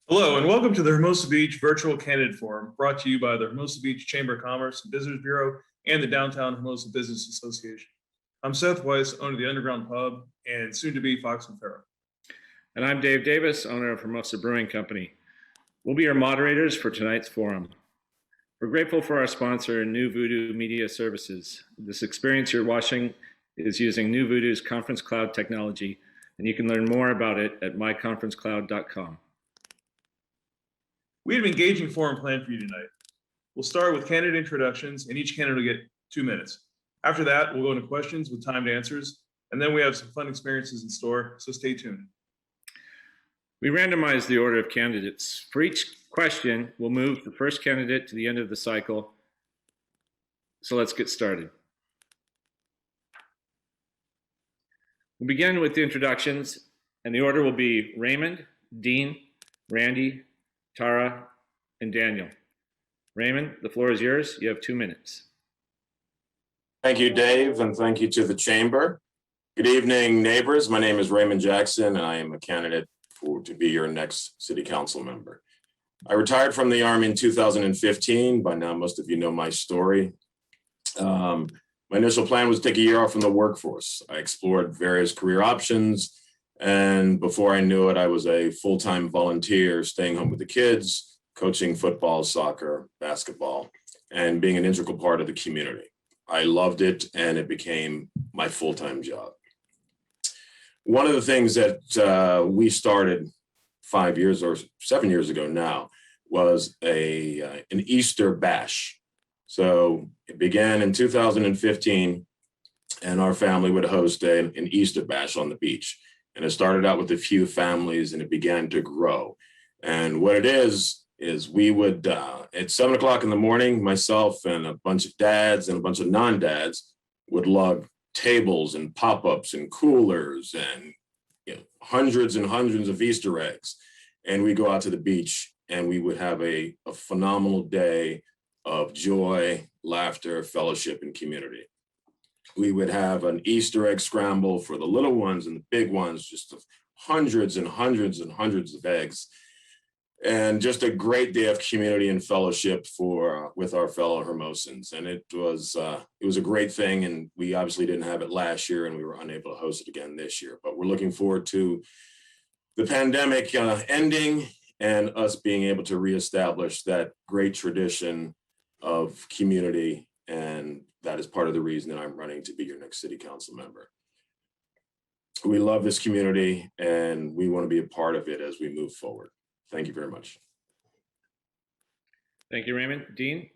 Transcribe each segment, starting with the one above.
Hello, and welcome to the Hermosa Beach Virtual Candidate Forum, brought to you by the Hermosa Beach Chamber of Commerce and Visitors Bureau and the Downtown Hermosa Business Association. I'm Seth Weiss, owner of the Underground Pub and soon-to-be Fox and Farrow. And I'm Dave Davis, owner of Hermosa Brewing Company. We'll be your moderators for tonight's forum. We're grateful for our sponsor, New Voodoo Media Services. This experience you're watching is using New Voodoo's Conference Cloud technology, and you can learn more about it at myconferencecloud.com. We have an engaging forum planned for you tonight. We'll start with candidate introductions, and each candidate will get 2 minutes. After that, we'll go into questions with timed answers, and then we have some fun experiences in store, so stay tuned. We randomize the order of candidates. For each question, we'll move the first candidate to the end of the cycle. So let's get started. We'll begin with the introductions, and the order will be Raymond, Dean, Randy, Tara, and Daniel. Raymond, the floor is yours. You have 2 minutes. Thank you, Dave, and thank you to the Chamber. Good evening, neighbors. My name is Raymond Jackson, and I am a candidate to be your next City Council member. I retired from the Army in 2015. By now, most of you know my story. My initial plan was to take a year off from the workforce. I explored various career options, and before I knew it, I was a full-time volunteer, staying home with the kids, coaching football, soccer, basketball, and being an integral part of the community. I loved it, and it became my full-time job. One of the things that we started 5 years or 7 years ago now was an Easter bash. So it began in 2015, and our family would host an Easter bash on the beach. And it started out with a few families, and it began to grow. And what it is we would, at 7 o'clock in the morning, myself and a bunch of dads and a bunch of non-dads would lug tables and pop-ups and coolers and hundreds and hundreds of Easter eggs. And we go out to the beach, and we would have a phenomenal day of joy, laughter, fellowship, and community. We would have an Easter egg scramble for the little ones and the big ones, just hundreds and hundreds and hundreds of eggs. And just a great day of community and fellowship with our fellow Hermosans. And it was a great thing. And we obviously didn't have it last year, and we were unable to host it again this year. But we're looking forward to the pandemic ending and us being able to reestablish that great tradition of community. And that is part of the reason that I'm running to be your next City Council member. We love this community, and we want to be a part of it as we move forward. Thank you very much. Thank you, Raymond. Dean?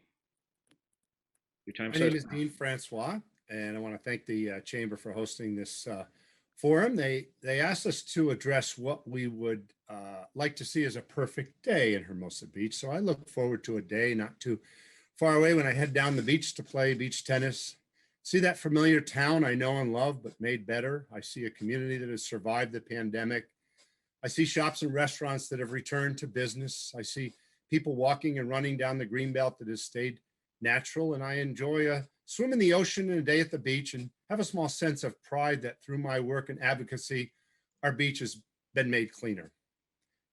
Your time My name is Dean Francois, and I want to thank the Chamber for hosting this forum. They asked us to address what we would like to see as a perfect day in Hermosa Beach. So I look forward to a day not too far away when I head down the beach to play beach tennis, see that familiar town I know and love, but made better. I see a community that has survived the pandemic. I see shops and restaurants that have returned to business. I see people walking and running down the greenbelt that has stayed natural. And I enjoy a swim in the ocean and a day at the beach, and have a small sense of pride that through my work and advocacy, our beach has been made cleaner.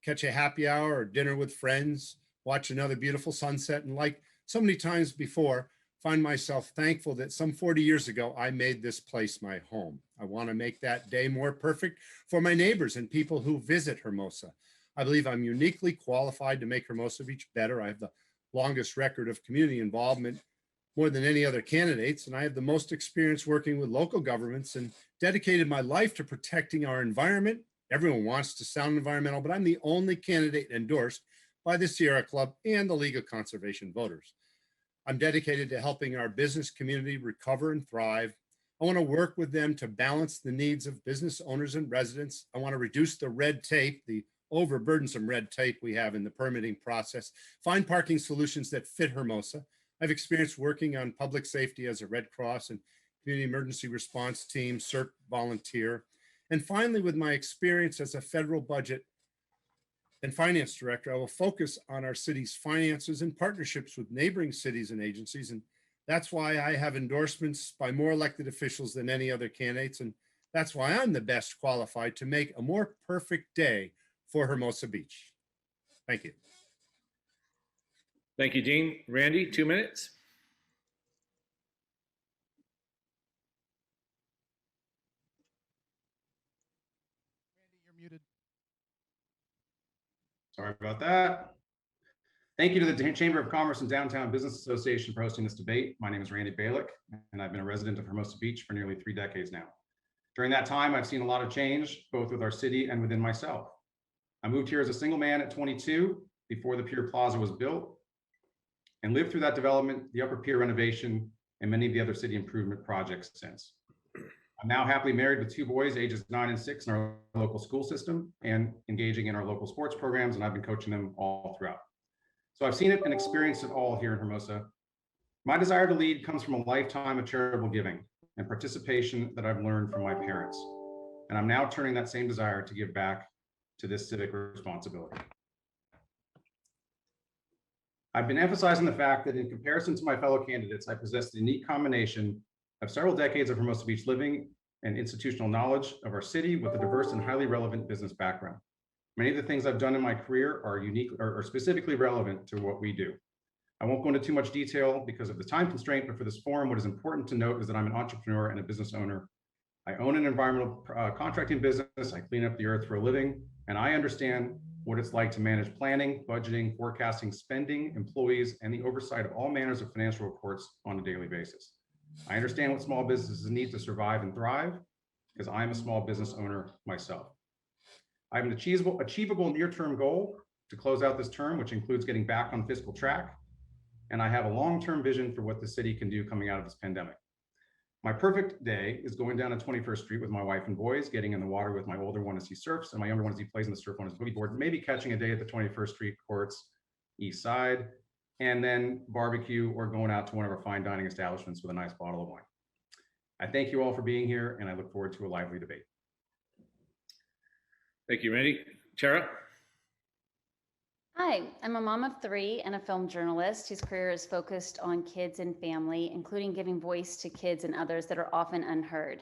Catch a happy hour or dinner with friends, watch another beautiful sunset, and like so many times before, find myself thankful that some 40 years ago, I made this place my home. I want to make that day more perfect for my neighbors and people who visit Hermosa. I believe I'm uniquely qualified to make Hermosa Beach better. I have the longest record of community involvement, more than any other candidates, and I have the most experience working with local governments and dedicated my life to protecting our environment. Everyone wants to sound environmental, but I'm the only candidate endorsed by the Sierra Club and the League of Conservation Voters. I'm dedicated to helping our business community recover and thrive. I want to work with them to balance the needs of business owners and residents. I want to reduce the red tape, the overburdensome red tape we have in the permitting process, find parking solutions that fit Hermosa. I've experienced working on public safety as a Red Cross and community emergency response team, CERT volunteer. And finally, with my experience as a federal budget and finance director, I will focus on our city's finances and partnerships with neighboring cities and agencies. And that's why I have endorsements by more elected officials than any other candidates. And that's why I'm the best qualified to make a more perfect day for Hermosa Beach. Thank you. Thank you, Dean. Randy, 2 minutes. You're muted. Sorry about that. Thank you to the Chamber of Commerce and Downtown Business Association for hosting this debate. My name is Randy Balick, and I've been a resident of Hermosa Beach for nearly 3 decades now. During that time, I've seen a lot of change, both with our city and within myself. I moved here as a single man at 22 before the Pier Plaza was built, and lived through that development, the Upper Pier renovation, and many of the other city improvement projects since. I'm now happily married with 2 boys, ages 9 and 6, in our local school system and engaging in our local sports programs, and I've been coaching them all throughout. So I've seen it and experienced it all here in Hermosa. My desire to lead comes from a lifetime of charitable giving and participation that I've learned from my parents. And I'm now turning that same desire to give back to this civic responsibility. I've been emphasizing the fact that in comparison to my fellow candidates, I possess the unique combination of several decades of Hermosa Beach living and institutional knowledge of our city with a diverse and highly relevant business background. Many of the things I've done in my career are unique or specifically relevant to what we do. I won't go into too much detail because of the time constraint, but for this forum, what is important to note is that I'm an entrepreneur and a business owner. I own an environmental contracting business. I clean up the earth for a living, and I understand what it's like to manage planning, budgeting, forecasting, spending, employees, and the oversight of all manners of financial reports on a daily basis. I understand what small businesses need to survive and thrive because I'm a small business owner myself. I have an achievable near-term goal to close out this term, which includes getting back on fiscal track. And I have a long-term vision for what the city can do coming out of this pandemic. My perfect day is going down to 21st Street with my wife and boys, getting in the water with my older one as he surfs, and my younger one as he plays in the surf on his boogie board, maybe catching a day at the 21st Street courts, east side, and then barbecue or going out to one of our fine dining establishments with a nice bottle of wine. I thank you all for being here, and I look forward to a lively debate. Thank you, Randy. Tara? Hi, I'm a mom of 3 and a film journalist whose career is focused on kids and family, including giving voice to kids and others that are often unheard.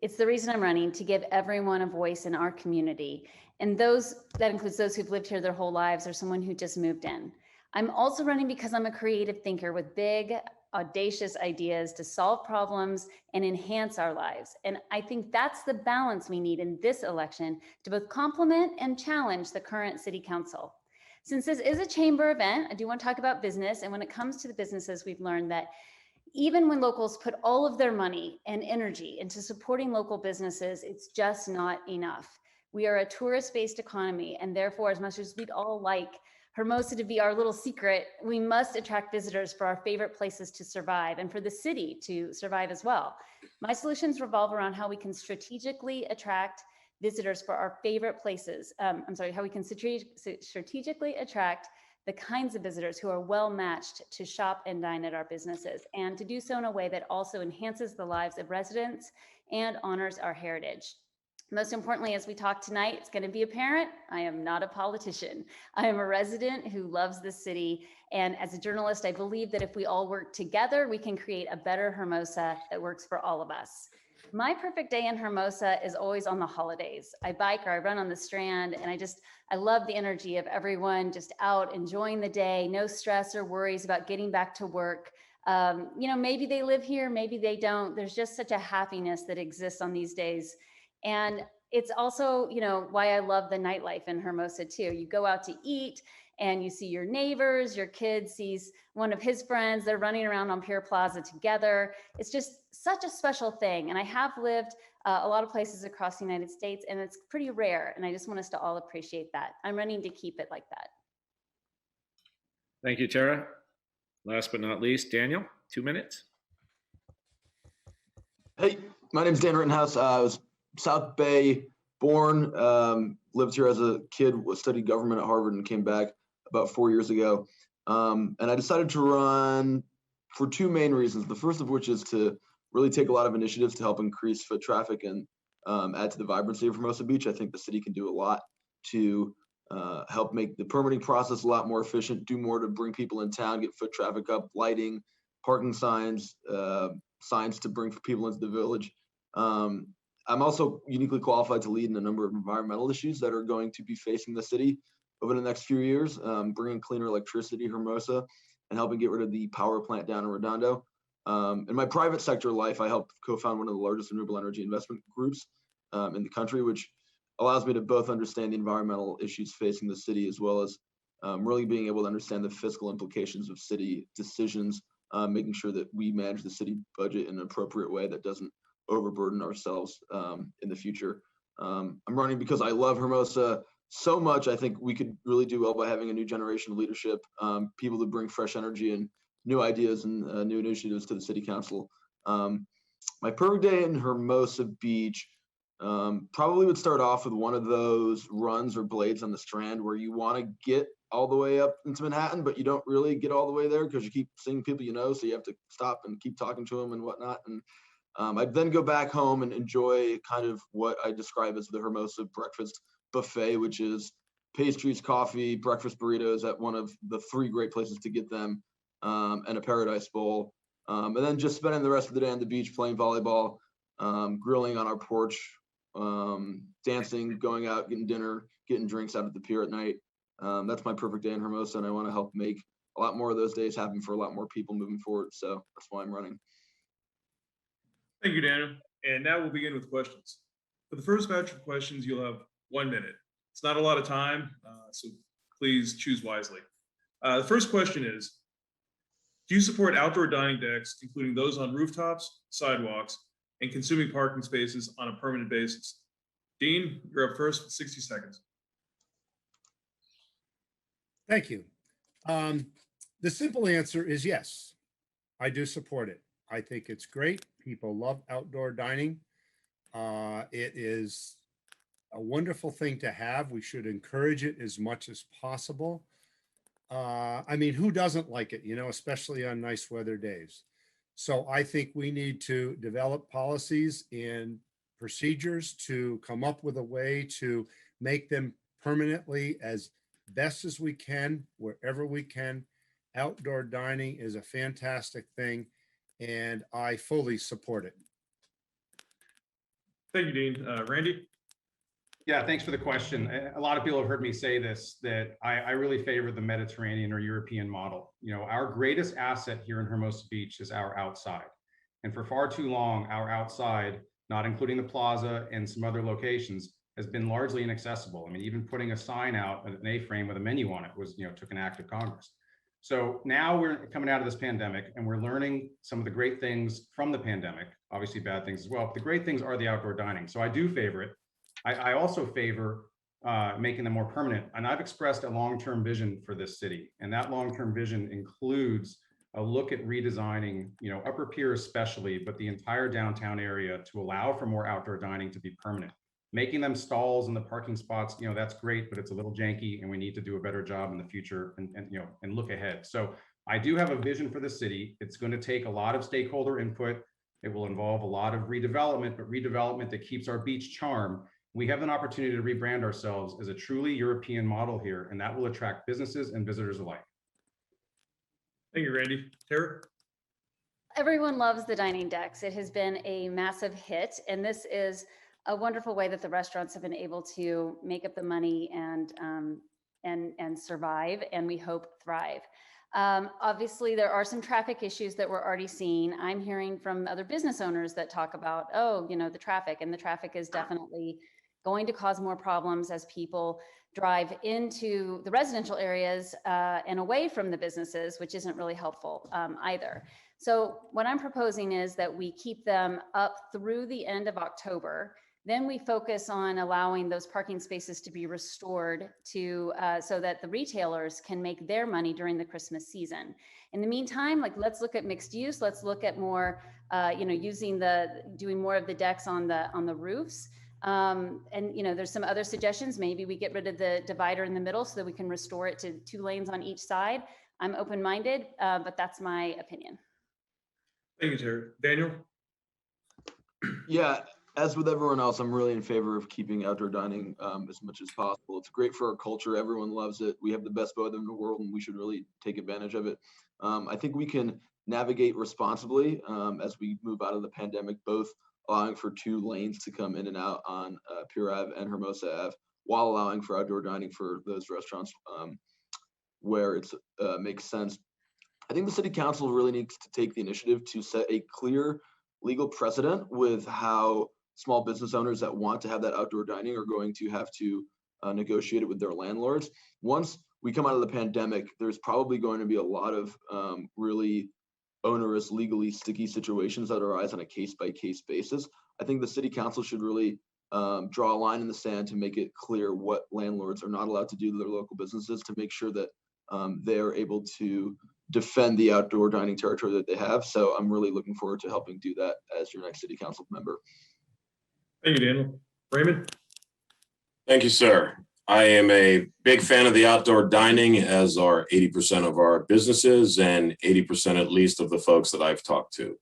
It's the reason I'm running, to give everyone a voice in our community. And that includes those who've lived here their whole lives or someone who just moved in. I'm also running because I'm a creative thinker with big, audacious ideas to solve problems and enhance our lives. And I think that's the balance we need in this election to both complement and challenge the current city council. Since this is a chamber event, I do want to talk about business. And when it comes to the businesses, we've learned that even when locals put all of their money and energy into supporting local businesses, it's just not enough. We are a tourist-based economy, and therefore, as much as we'd all like Hermosa to be our little secret, we must attract visitors for our favorite places to survive and for the city to survive as well. My solutions revolve around how we can strategically attract visitors for our favorite places. How we can strategically attract the kinds of visitors who are well matched to shop and dine at our businesses, and to do so in a way that also enhances the lives of residents and honors our heritage. Most importantly, as we talk tonight, it's going to be apparent I am not a politician. I am a resident who loves this city. And as a journalist, I believe that if we all work together, we can create a better Hermosa that works for all of us. My perfect day in Hermosa is always on the holidays. I bike or I run on the Strand, and I love the energy of everyone just out enjoying the day, no stress or worries about getting back to work. Maybe they live here, maybe they don't. There's just such a happiness that exists on these days. And it's also, why I love the nightlife in Hermosa too. You go out to eat and you see your neighbors, your kid sees one of his friends, they're running around on Pier Plaza together. It's just such a special thing. And I have lived a lot of places across the United States, and it's pretty rare. And I just want us to all appreciate that. I'm running to keep it like that. Thank you, Tara. Last but not least, Daniel, 2 minutes. Hey, my name is Dan Rittenhouse. I was South Bay born, lived here as a kid, studied government at Harvard, and came back about 4 years ago. And I decided to run for 2 main reasons. The first of which is to really take a lot of initiatives to help increase foot traffic and add to the vibrancy of Hermosa Beach. I think the city can do a lot to help make the permitting process a lot more efficient, do more to bring people in town, get foot traffic up, lighting, parking signs, signs to bring people into the village. I'm also uniquely qualified to lead in a number of environmental issues that are going to be facing the city over the next few years, bringing cleaner electricity to Hermosa and helping get rid of the power plant down in Redondo. In my private sector life, I helped co-found one of the largest renewable energy investment groups in the country, which allows me to both understand the environmental issues facing the city, as well as really being able to understand the fiscal implications of city decisions, making sure that we manage the city budget in an appropriate way that doesn't overburden ourselves in the future. I'm running because I love Hermosa so much. I think we could really do well by having a new generation of leadership, people to bring fresh energy and new ideas and new initiatives to the city council. My perfect day in Hermosa Beach probably would start off with one of those runs or blades on the Strand where you want to get all the way up into Manhattan, but you don't really get all the way there because you keep seeing people you know, so you have to stop and keep talking to them and whatnot. And I'd then go back home and enjoy kind of what I describe as the Hermosa breakfast buffet, which is pastries, coffee, breakfast burritos at one of the 3 great places to get them, and a Paradise Bowl. And then just spending the rest of the day on the beach playing volleyball, grilling on our porch, dancing, going out, getting dinner, getting drinks out at the pier at night. That's my perfect day in Hermosa, and I want to help make a lot more of those days happen for a lot more people moving forward. So that's why I'm running. Thank you, Daniel. And now we'll begin with questions. For the first batch of questions, you'll have 1 minute. It's not a lot of time, so please choose wisely. The first question is, do you support outdoor dining decks, including those on rooftops, sidewalks, and consuming parking spaces on a permanent basis? Dean, you're up first with 60 seconds. Thank you. The simple answer is yes, I do support it. I think it's great. People love outdoor dining. It is a wonderful thing to have. We should encourage it as much as possible. I mean, who doesn't like it, especially on nice weather days? So I think we need to develop policies and procedures to come up with a way to make them permanently as best as we can, wherever we can. Outdoor dining is a fantastic thing, and I fully support it. Thank you, Dean. Randy? Yeah, thanks for the question. A lot of people have heard me say this, that I really favor the Mediterranean or European model. Our greatest asset here in Hermosa Beach is our outside. And for far too long, our outside, not including the plaza and some other locations, has been largely inaccessible. I mean, even putting a sign out, an A-frame with a menu on it was, took an act of Congress. So now we're coming out of this pandemic and we're learning some of the great things from the pandemic, obviously bad things as well, but the great things are the outdoor dining. So I do favor it. I also favor making them more permanent. And I've expressed a long-term vision for this city. And that long-term vision includes a look at redesigning, Upper Pier especially, but the entire downtown area to allow for more outdoor dining to be permanent. Making them stalls in the parking spots, that's great, but it's a little janky and we need to do a better job in the future and look ahead. So I do have a vision for the city. It's going to take a lot of stakeholder input. It will involve a lot of redevelopment, but redevelopment that keeps our beach charm. We have an opportunity to rebrand ourselves as a truly European model here, and that will attract businesses and visitors alike. Thank you, Randy. Tara? Everyone loves the dining decks. It has been a massive hit, and this is a wonderful way that the restaurants have been able to make up the money and survive, and we hope thrive. Obviously, there are some traffic issues that we're already seeing. I'm hearing from other business owners that talk about, the traffic, and the traffic is definitely going to cause more problems as people drive into the residential areas and away from the businesses, which isn't really helpful either. So what I'm proposing is that we keep them up through the end of October. Then we focus on allowing those parking spaces to be restored to so that the retailers can make their money during the Christmas season. In the meantime, let's look at mixed use. Let's look at more, doing more of the decks on the roofs. There's some other suggestions. Maybe we get rid of the divider in the middle so that we can restore it to 2 lanes on each side. I'm open-minded, but that's my opinion. Thank you, Tara. Daniel? Yeah, as with everyone else, I'm really in favor of keeping outdoor dining as much as possible. It's great for our culture. Everyone loves it. We have the best weather in the world, and we should really take advantage of it. I think we can navigate responsibly as we move out of the pandemic, both allowing for 2 lanes to come in and out on Pier Ave and Hermosa Ave, while allowing for outdoor dining for those restaurants where it makes sense. I think the city council really needs to take the initiative to set a clear legal precedent with how small business owners that want to have that outdoor dining are going to have to negotiate it with their landlords. Once we come out of the pandemic, there's probably going to be a lot of really onerous, legally sticky situations that arise on a case-by-case basis. I think the city council should really draw a line in the sand to make it clear what landlords are not allowed to do to their local businesses to make sure that they're able to defend the outdoor dining territory that they have. So I'm really looking forward to helping do that as your next city council member. Thank you, Daniel. Raymond? Thank you, sir. I am a big fan of the outdoor dining, as are 80% of our businesses and 80% at least of the folks that I've talked to.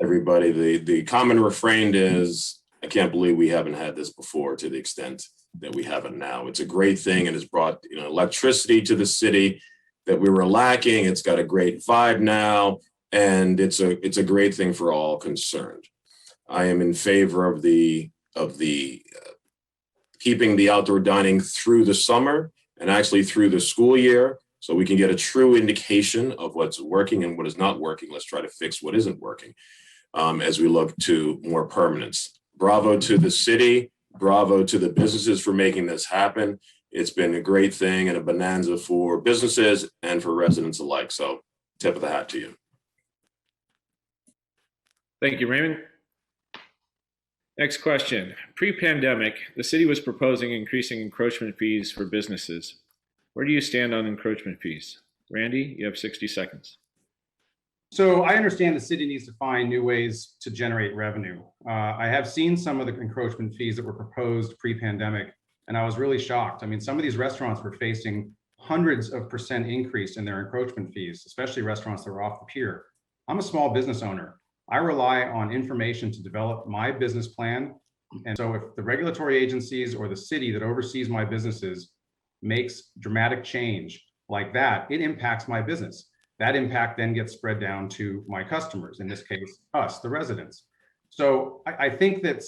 Everybody, the common refrain is, I can't believe we haven't had this before to the extent that we have it now. It's a great thing and has brought electricity to the city that we were lacking. It's got a great vibe now, and it's a great thing for all concerned. I am in favor of the keeping the outdoor dining through the summer and actually through the school year, so we can get a true indication of what's working and what is not working. Let's try to fix what isn't working as we look to more permanence. Bravo to the city, bravo to the businesses for making this happen. It's been a great thing and a bonanza for businesses and for residents alike. So tip of the hat to you. Thank you, Raymond. Next question. Pre-pandemic, the city was proposing increasing encroachment fees for businesses. Where do you stand on encroachment fees? Randy, you have 60 seconds. So I understand the city needs to find new ways to generate revenue. I have seen some of the encroachment fees that were proposed pre-pandemic, and I was really shocked. I mean, some of these restaurants were facing hundreds of % increase in their encroachment fees, especially restaurants that were off the pier. I'm a small business owner. I rely on information to develop my business plan. And so if the regulatory agencies or the city that oversees my businesses makes dramatic change like that, it impacts my business. That impact then gets spread down to my customers, in this case, us, the residents. So I think that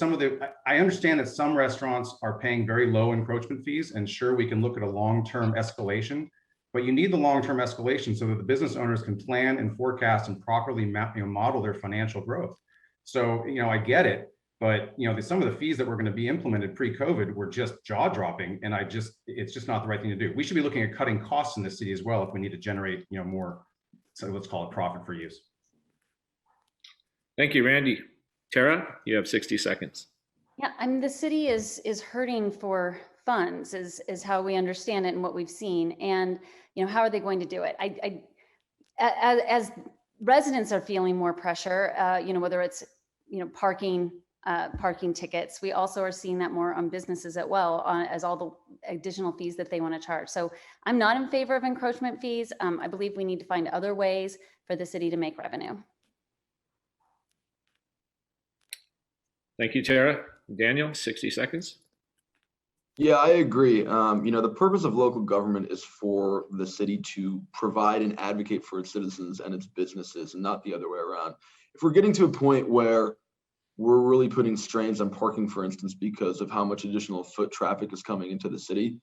I understand that some restaurants are paying very low encroachment fees, and sure, we can look at a long-term escalation, but you need the long-term escalation so that the business owners can plan and forecast and properly model their financial growth. So, I get it, but some of the fees that were going to be implemented pre-COVID were just jaw-dropping, and it's just not the right thing to do. We should be looking at cutting costs in the city as well if we need to generate, more, so let's call it profit for use. Thank you, Randy. Tara, you have 60 seconds. Yeah, I mean, the city is hurting for funds is how we understand it and what we've seen. And, how are they going to do it? As residents are feeling more pressure, whether it's, parking tickets, we also are seeing that more on businesses as well, as all the additional fees that they want to charge. So I'm not in favor of encroachment fees. I believe we need to find other ways for the city to make revenue. Thank you, Tara. Daniel, 60 seconds. Yeah, I agree. The purpose of local government is for the city to provide and advocate for its citizens and its businesses, and not the other way around. If we're getting to a point where we're really putting strains on parking, for instance, because of how much additional foot traffic is coming into the city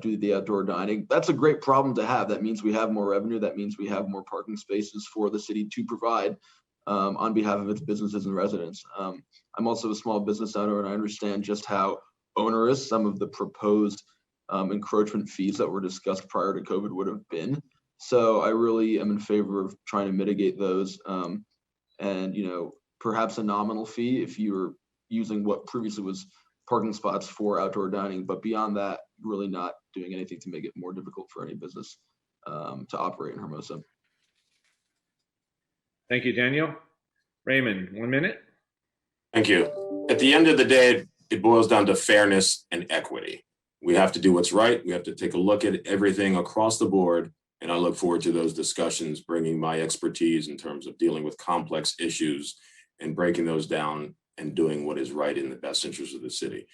due to the outdoor dining, that's a great problem to have. That means we have more revenue. That means we have more parking spaces for the city to provide on behalf of its businesses and residents. I'm also a small business owner, and I understand just how onerous some of the proposed encroachment fees that were discussed prior to COVID would have been. So I really am in favor of trying to mitigate those and, perhaps a nominal fee if you're using what previously was parking spots for outdoor dining. But beyond that, really not doing anything to make it more difficult for any business to operate in Hermosa. Thank you, Daniel. Raymond, 1 minute. Thank you. At the end of the day, it boils down to fairness and equity. We have to do what's right. We have to take a look at everything across the board. And I look forward to those discussions, bringing my expertise in terms of dealing with complex issues and breaking those down and doing what is right in the best interest of the city.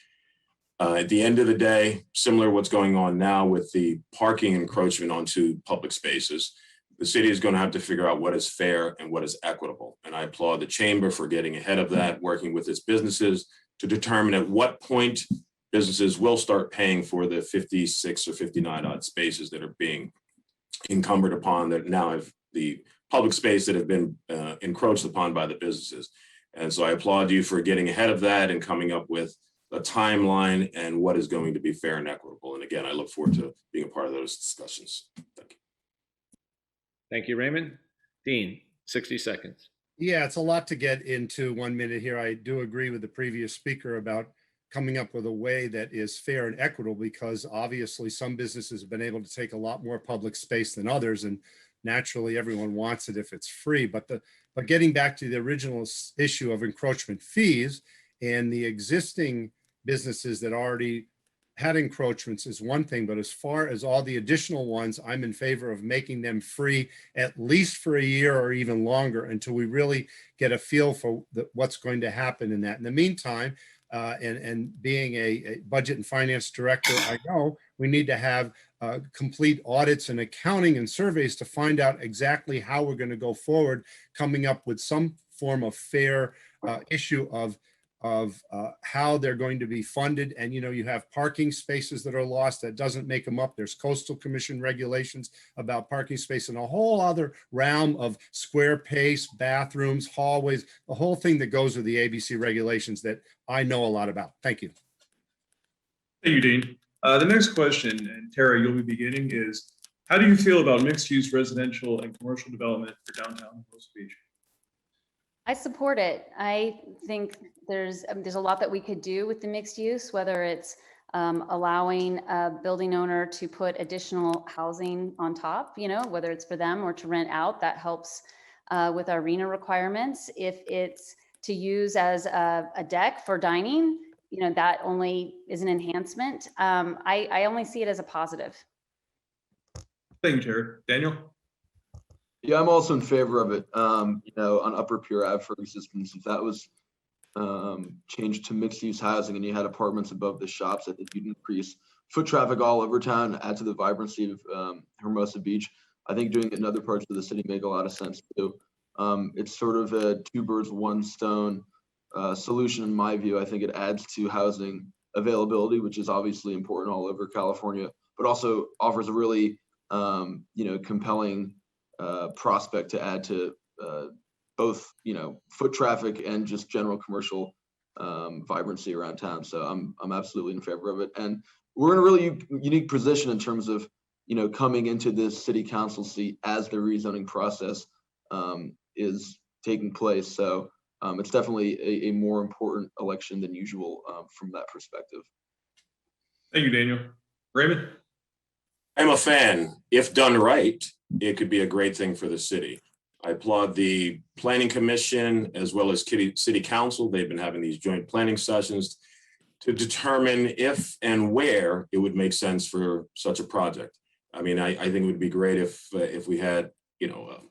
At the end of the day, similar to what's going on now with the parking encroachment onto public spaces, the city is going to have to figure out what is fair and what is equitable. And I applaud the chamber for getting ahead of that, working with its businesses to determine at what point businesses will start paying for the 56 or 59 odd spaces that are being encumbered upon, that now have the public space that have been encroached upon by the businesses. And so I applaud you for getting ahead of that and coming up with a timeline and what is going to be fair and equitable. And again, I look forward to being a part of those discussions. Thank you. Thank you, Raymond. Dean, 60 seconds. Yeah, it's a lot to get into 1 minute here. I do agree with the previous speaker about coming up with a way that is fair and equitable, because obviously some businesses have been able to take a lot more public space than others, and naturally everyone wants it if it's free. But getting back to the original issue of encroachment fees, and the existing businesses that already had encroachments is one thing, but as far as all the additional ones, I'm in favor of making them free at least for a year or even longer, until we really get a feel for what's going to happen in that. In the meantime, and being a budget and finance director, I know we need to have complete audits and accounting and surveys to find out exactly how we're going to go forward, coming up with some form of fair issue of how they're going to be funded. And, you know, you have parking spaces that are lost, that doesn't make them up. There's coastal commission regulations about parking space, and a whole other realm of square pace, bathrooms, hallways, the whole thing that goes with the ABC regulations that I know a lot about. Thank you. Thank you, Dean. The next question, and Tara, you'll be beginning, is how do you feel about mixed-use residential and commercial development for downtown Hermosa Beach? I support it. I think there's a lot that we could do with the mixed use, whether it's allowing a building owner to put additional housing on top, you know, whether it's for them or to rent out. That helps with our RENA requirements. If it's to use as a deck for dining, you know, that only is an enhancement. I only see it as a positive. Thank you, Tara. Daniel? Yeah, I'm also in favor of it. You know, on Upper Pier Ave, for instance, if that was changed to mixed use housing and you had apartments above the shops, I think you'd increase foot traffic all over town, add to the vibrancy of Hermosa Beach. I think doing it in other parts of the city make a lot of sense too. It's sort of a two birds, one stone solution in my view. I think it adds to housing availability, which is obviously important all over California, but also offers a really you know, compelling prospect to add to both, you know, foot traffic and just general commercial vibrancy around town. So I'm absolutely in favor of it. And we're in a really unique position in terms of, you know, coming into this city council seat as the rezoning process is taking place. So it's definitely a more important election than usual from that perspective. Thank you, Daniel. Raymond? I'm a fan. If done right, it could be a great thing for the city. I applaud the Planning Commission as well as City Council. They've been having these joint planning sessions to determine if and where it would make sense for such a project. I mean, I think it would be great if we had, you know,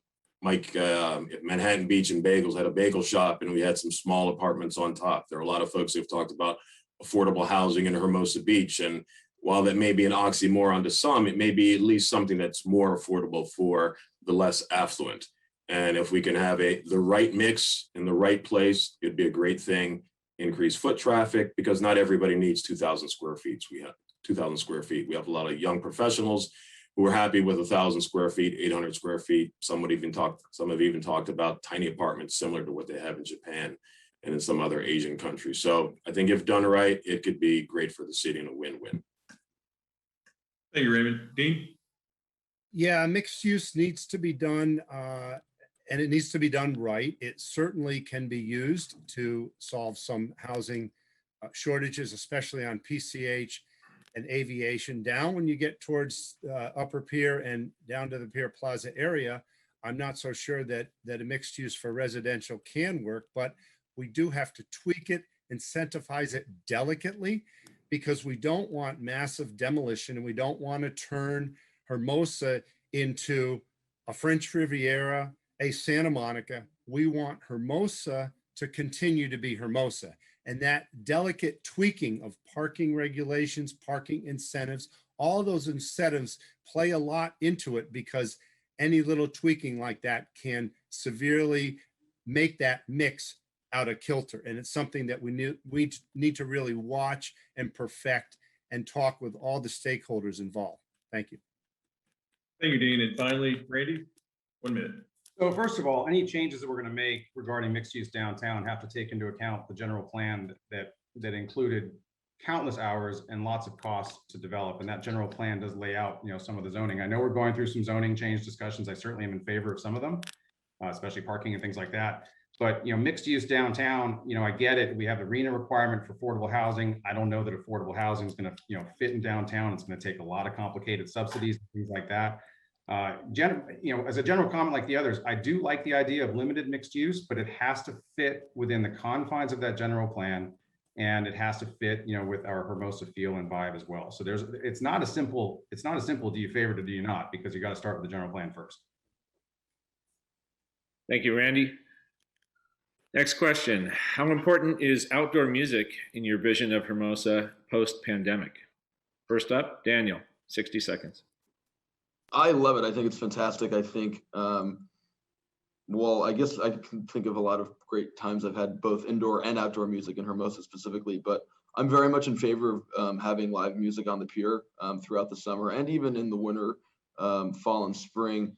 Mike at Manhattan Beach and Bagels had a bagel shop and we had some small apartments on top. There are a lot of folks who've talked about affordable housing in Hermosa Beach, and while that may be an oxymoron to some, it may be at least something that's more affordable for the less affluent. And if we can have the right mix in the right place, it'd be a great thing. Increase foot traffic, because not everybody needs 2,000 square feet. We have 2,000 square feet. We have a lot of young professionals who are happy with 1,000 square feet, 800 square feet. Some have even talked about tiny apartments similar to what they have in Japan and in some other Asian countries. So I think if done right, it could be great for the city and a win-win. Thank you, Raymond. Dean? Yeah, mixed use needs to be done, and it needs to be done right. It certainly can be used to solve some housing shortages, especially on PCH and aviation. Down when you get towards Upper Pier and down to the Pier Plaza area, I'm not so sure that a mixed use for residential can work, but we do have to tweak it, incentivize it delicately, because we don't want massive demolition and we don't want to turn Hermosa into a French Riviera, a Santa Monica. We want Hermosa to continue to be Hermosa. And that delicate tweaking of parking regulations, parking incentives, all those incentives play a lot into it, because any little tweaking like that can severely make that mix out of kilter. And it's something that we need to really watch and perfect and talk with all the stakeholders involved. Thank you. Thank you, Dean. And finally, Randy, 1 minute. So first of all, any changes that we're going to make regarding mixed use downtown have to take into account the general plan that included countless hours and lots of costs to develop. And that general plan does lay out, some of the zoning. I know we're going through some zoning change discussions. I certainly am in favor of some of them, especially parking and things like that. But mixed use downtown, I get it. We have the RENA requirement for affordable housing. I don't know that affordable housing is going to, fit in downtown. It's going to take a lot of complicated subsidies, things like that. As a general comment like the others, I do like the idea of limited mixed use, but it has to fit within the confines of that general plan, and it has to fit, with our Hermosa feel and vibe as well. So it's not a simple do you favor it or do you not, because you got to start with the general plan first. Thank you, Randy. Next question. How important is outdoor music in your vision of Hermosa post-pandemic? First up, Daniel, 60 seconds. I love it. I think it's fantastic. I think, well, I guess I can think of a lot of great times I've had both indoor and outdoor music in Hermosa specifically, but I'm very much in favor of having live music on the pier throughout the summer and even in the winter, fall and spring,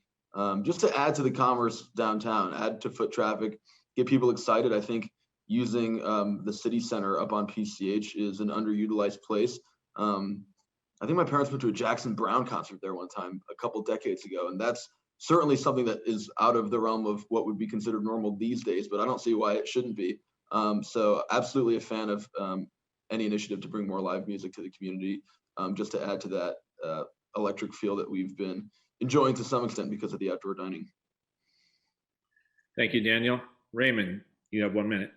just to add to the commerce downtown, add to foot traffic, get people excited. I think using the city center up on PCH is an underutilized place. I think my parents went to a Jackson Browne concert there one time a couple decades ago, and that's certainly something that is out of the realm of what would be considered normal these days, but I don't see why it shouldn't be. So absolutely a fan of any initiative to bring more live music to the community, just to add to that electric feel that we've been enjoying to some extent because of the outdoor dining. Thank you, Daniel. Raymond, you have 1 minute.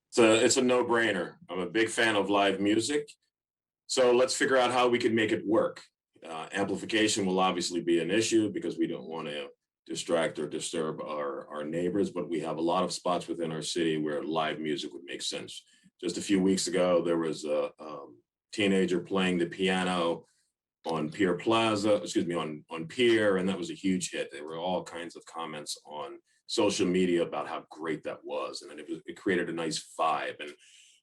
So it's a no-brainer. I'm a big fan of live music. So let's figure out how we can make it work. Amplification will obviously be an issue because we don't want to distract or disturb our neighbors, but we have a lot of spots within our city where live music would make sense. Just a few weeks ago, there was a teenager playing the piano on Pier Plaza, on Pier, and that was a huge hit. There were all kinds of comments on social media about how great that was, and it created a nice vibe. And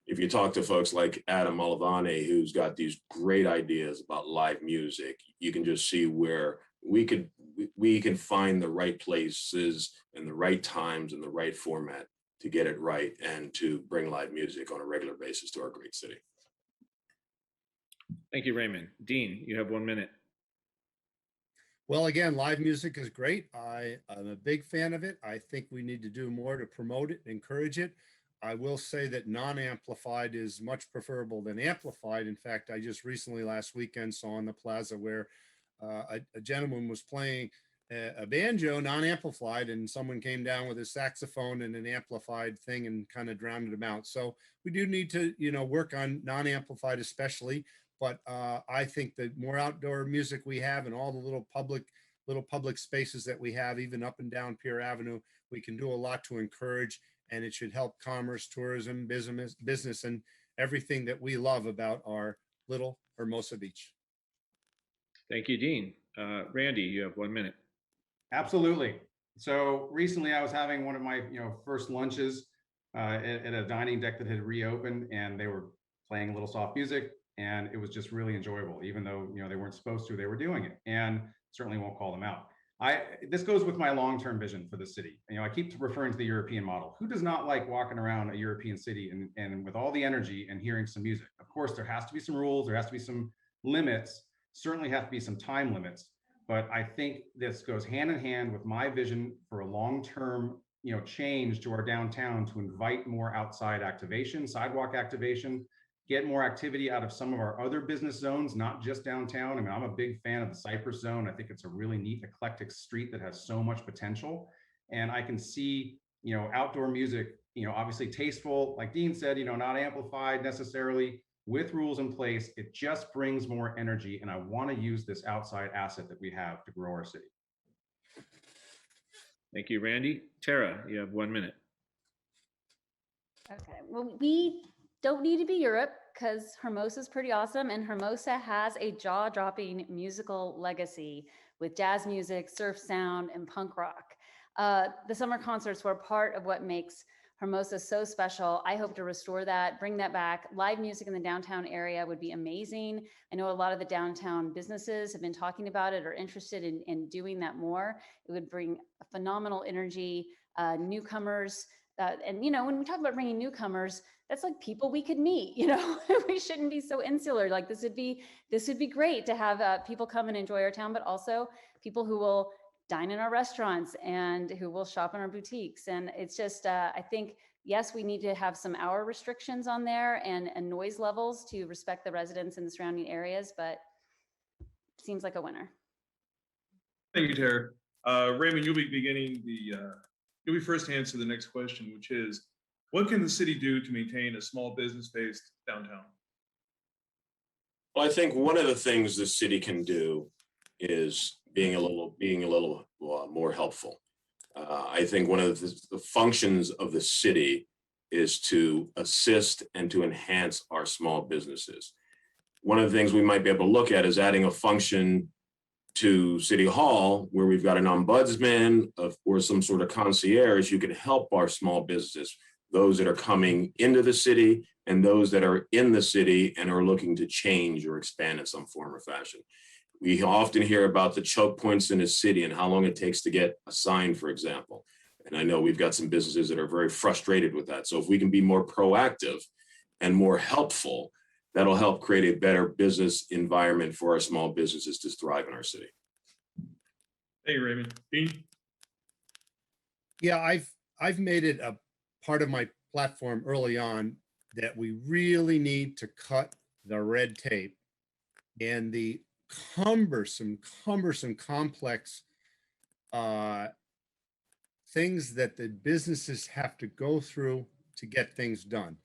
if you talk to folks like Adam Malavane, who's got these great ideas about live music, you can just see where we can find the right places and the right times and the right format to get it right and to bring live music on a regular basis to our great city. Thank you, Raymond. Dean, you have 1 minute. Well, again, live music is great. I'm a big fan of it. I think we need to do more to promote it, encourage it. I will say that non-amplified is much preferable than amplified. In fact, I just recently last weekend saw on the plaza where a gentleman was playing a banjo non-amplified, and someone came down with a saxophone and an amplified thing and kind of drowned him out. So we do need to, work on non-amplified especially. But I think the more outdoor music we have and all the little public spaces that we have, even up and down Pier Avenue, we can do a lot to encourage, and it should help commerce, tourism, business, and everything that we love about our little Hermosa Beach. Thank you, Dean. Randy, you have 1 minute. Absolutely. So recently I was having one of my, first lunches at a dining deck that had reopened, and they were playing a little soft music, and it was just really enjoyable, even though, they weren't supposed to, they were doing it, and certainly won't call them out. This goes with my long-term vision for the city. I keep referring to the European model. Who does not like walking around a European city and with all the energy and hearing some music? Of course, there has to be some rules, there has to be some limits, certainly have to be some time limits. But I think this goes hand in hand with my vision for a long-term, change to our downtown to invite more outside activation, sidewalk activation, get more activity out of some of our other business zones, not just downtown. I mean, I'm a big fan of the Cypress Zone. I think it's a really neat, eclectic street that has so much potential. And I can see, outdoor music, obviously tasteful, like Dean said, not amplified necessarily, with rules in place. It just brings more energy. And I want to use this outside asset that we have to grow our city. Thank you, Randy. Tara, you have 1 minute. Okay, well, we don't need to be Europe because Hermosa is pretty awesome, and Hermosa has a jaw-dropping musical legacy with jazz music, surf sound, and punk rock. The summer concerts were part of what makes Hermosa is so special. I hope to restore that, bring that back. Live music in the downtown area would be amazing. I know a lot of the downtown businesses have been talking about it or interested in doing that more. It would bring phenomenal energy, newcomers. And, you know, when we talk about bringing newcomers, that's like people we could meet, you know, we shouldn't be so insular. Like this would be great to have people come and enjoy our town, but also people who will dine in our restaurants and who will shop in our boutiques. And it's just, I think, yes, we need to have some hour restrictions on there and noise levels to respect the residents in the surrounding areas, but it seems like a winner. Thank you, Tara. Raymond, you'll be first to answer the next question, which is, what can the city do to maintain a small business-based downtown? Well, I think one of the things the city can do is being a little more helpful. I think one of the functions of the city is to assist and to enhance our small businesses. One of the things we might be able to look at is adding a function to City Hall where we've got an ombudsman or some sort of concierge who can help our small businesses, those that are coming into the city and those that are in the city and are looking to change or expand in some form or fashion. We often hear about the choke points in a city and how long it takes to get a sign, for example. And I know we've got some businesses that are very frustrated with that. So if we can be more proactive and more helpful, that'll help create a better business environment for our small businesses to thrive in our city. Thank you, Raymond. Dean? Yeah, I've made it a part of my platform early on that we really need to cut the red tape and the cumbersome, complex things that the businesses have to go through to get things done.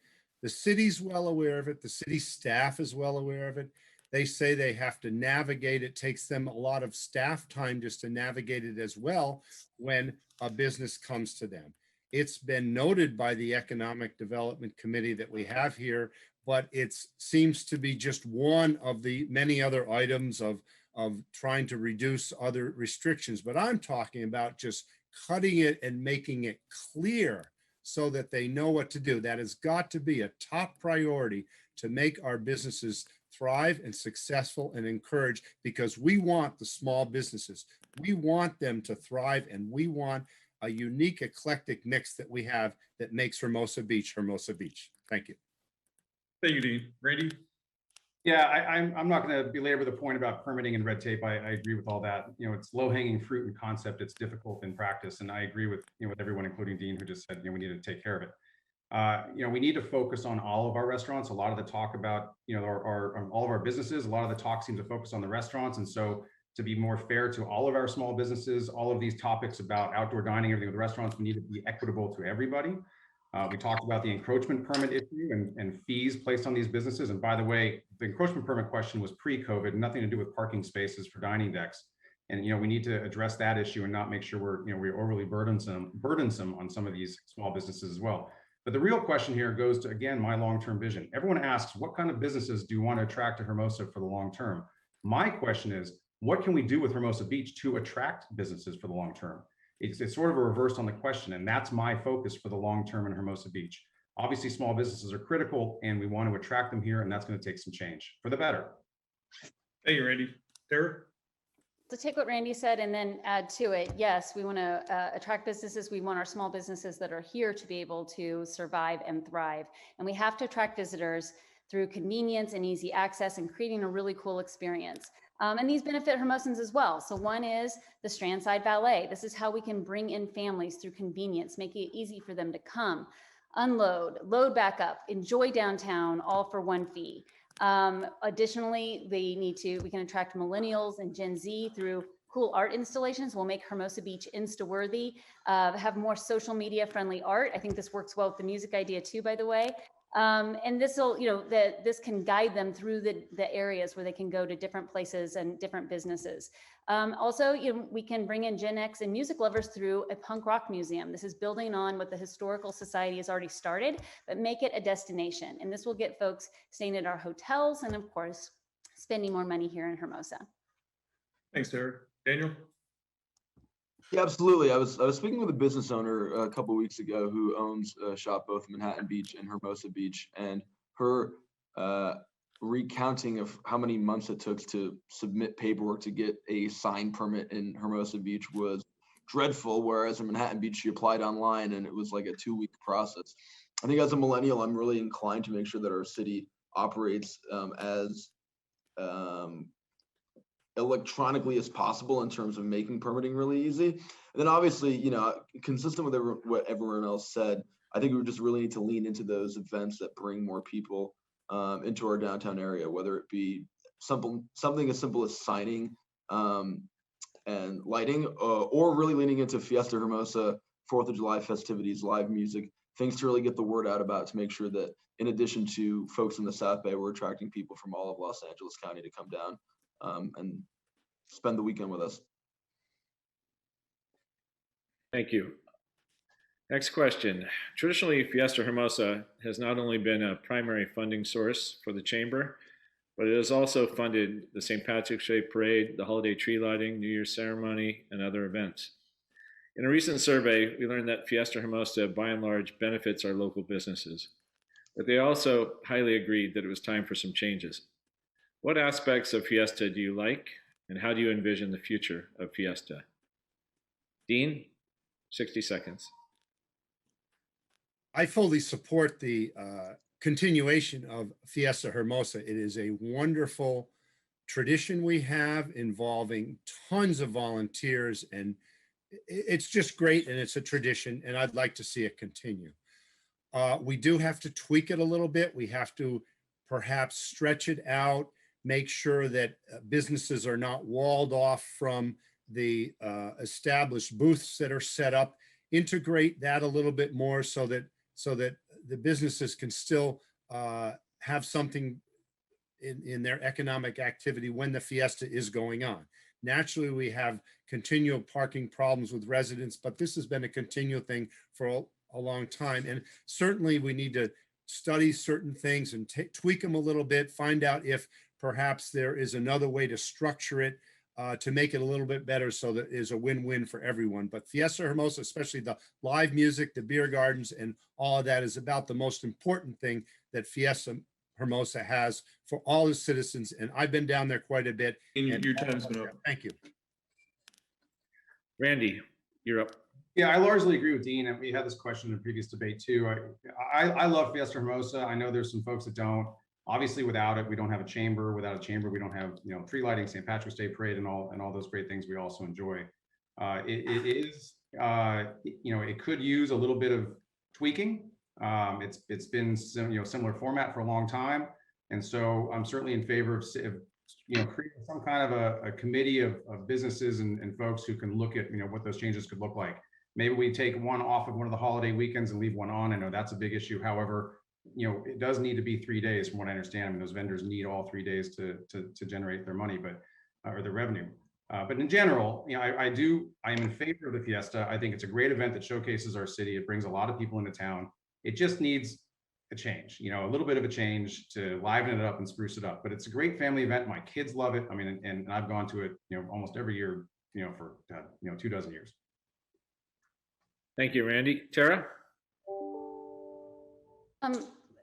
The city's well aware of it. The city staff is well aware of it. They say they have to navigate. It takes them a lot of staff time just to navigate it as well when a business comes to them. It's been noted by the Economic Development Committee that we have here, but it seems to be just one of the many other items of trying to reduce other restrictions. But I'm talking about just cutting it and making it clear so that they know what to do. That has got to be a top priority to make our businesses thrive and successful and encourage, because we want the small businesses. We want them to thrive, and we want a unique, eclectic mix that we have that makes Hermosa Beach, Hermosa Beach. Thank you. Thank you, Dean. Randy? Yeah, I'm not going to belabor the point about permitting and red tape. I agree with all that. You know, it's low hanging fruit in concept. It's difficult in practice, and I agree with with everyone, including Dean, who just said we need to take care of it. We need to focus on all of our restaurants. A lot of the talk about all of our businesses. A lot of the talk seems to focus on the restaurants, and so to be more fair to all of our small businesses, all of these topics about outdoor dining, everything with the restaurants, we need to be equitable to everybody. We talked about the encroachment permit issue and fees placed on these businesses. And by the way, the encroachment permit question was pre-COVID, nothing to do with parking spaces for dining decks. And we need to address that issue and not make sure we're overly burdensome on some of these small businesses as well. But the real question here goes to, again, my long-term vision. Everyone asks, what kind of businesses do you want to attract to Hermosa for the long term? My question is, what can we do with Hermosa Beach to attract businesses for the long term? It's sort of a reverse on the question, and that's my focus for the long term in Hermosa Beach. Obviously, small businesses are critical, and we want to attract them here, and that's going to take some change for the better. Thank you, Randy. Tara? To take what Randy said and then add to it, yes, we want to attract businesses. We want our small businesses that are here to be able to survive and thrive. And we have to attract visitors through convenience and easy access and creating a really cool experience. And these benefit Hermosans as well. So one is the Strandside Ballet. This is how we can bring in families through convenience, make it easy for them to come, unload, load back up, enjoy downtown, all for one fee. Additionally, we can attract millennials and Gen Z through cool art installations. We'll make Hermosa Beach Insta-worthy, have more social media friendly art. I think this works well with the music idea too, by the way. And this will, this can guide them through the areas where they can go to different places and different businesses. Also, we can bring in Gen X and music lovers through a punk rock museum. This is building on what the Historical Society has already started, but make it a destination. And this will get folks staying at our hotels and, of course, spending more money here in Hermosa. Thanks, Tara. Daniel? Yeah, absolutely. I was speaking with a business owner a couple weeks ago who owns a shop both in Manhattan Beach and Hermosa Beach, and her uh, recounting of how many months it took to submit paperwork to get a sign permit in Hermosa Beach was dreadful. Whereas in Manhattan Beach, she applied online and it was like a 2-week process. I think as a millennial, I'm really inclined to make sure that our city operates as um, electronically as possible in terms of making permitting really easy. And then obviously, consistent with what everyone else said, I think we just really need to lean into those events that bring more people into our downtown area, whether it be something as simple as signing and lighting, or really leaning into Fiesta Hermosa, 4th of July festivities, live music, things to really get the word out about, to make sure that in addition to folks in the South Bay, we're attracting people from all of Los Angeles County to come down and spend the weekend with us. Thank you. Next question. Traditionally, Fiesta Hermosa has not only been a primary funding source for the Chamber, but it has also funded the St. Patrick's Day Parade, the holiday tree lighting, New Year's ceremony, and other events. In a recent survey, we learned that Fiesta Hermosa, by and large, benefits our local businesses, but they also highly agreed that it was time for some changes. What aspects of Fiesta do you like, and how do you envision the future of Fiesta? Dean, 60 seconds. I fully support the continuation of Fiesta Hermosa. It is a wonderful tradition we have involving tons of volunteers, and it's just great, and it's a tradition, and I'd like to see it continue. We do have to tweak it a little bit. We have to perhaps stretch it out, make sure that businesses are not walled off from the established booths that are set up. Integrate that a little bit more so that the businesses can still have something in their economic activity when the fiesta is going on. Naturally, we have continual parking problems with residents, but this has been a continual thing for a long time. And certainly we need to study certain things and tweak them a little bit, find out if perhaps there is another way to structure it to make it a little bit better so that it is a win-win for everyone. But Fiesta Hermosa, especially the live music, the beer gardens, and all of that is about the most important thing that Fiesta Hermosa has for all the citizens. And I've been down there quite a bit. And your time's been up. Thank you. Randy, you're up. Yeah, I largely agree with Dean, and we had this question in a previous debate too. I love Fiesta Hermosa. I know there's some folks that don't. Obviously, without it, we don't have a chamber. Without a chamber, we don't have tree lighting, St. Patrick's Day Parade, and all those great things we also enjoy. It is it could use a little bit of tweaking. It's been similar format for a long time, and so I'm certainly in favor of creating some kind of a committee of businesses and folks who can look at what those changes could look like. Maybe we take one off of one of the holiday weekends and leave one on. I know that's a big issue. However, it does need to be 3 days from what I understand. I mean, those vendors need all 3 days to generate their money, or their revenue. But in general, I am in favor of the Fiesta. I think it's a great event that showcases our city. It brings a lot of people into town. It just needs a change, a little bit of a change to liven it up and spruce it up. But it's a great family event. My kids love it. I mean, and I've gone to it, almost every year, for 24 years. Thank you, Randy. Tara?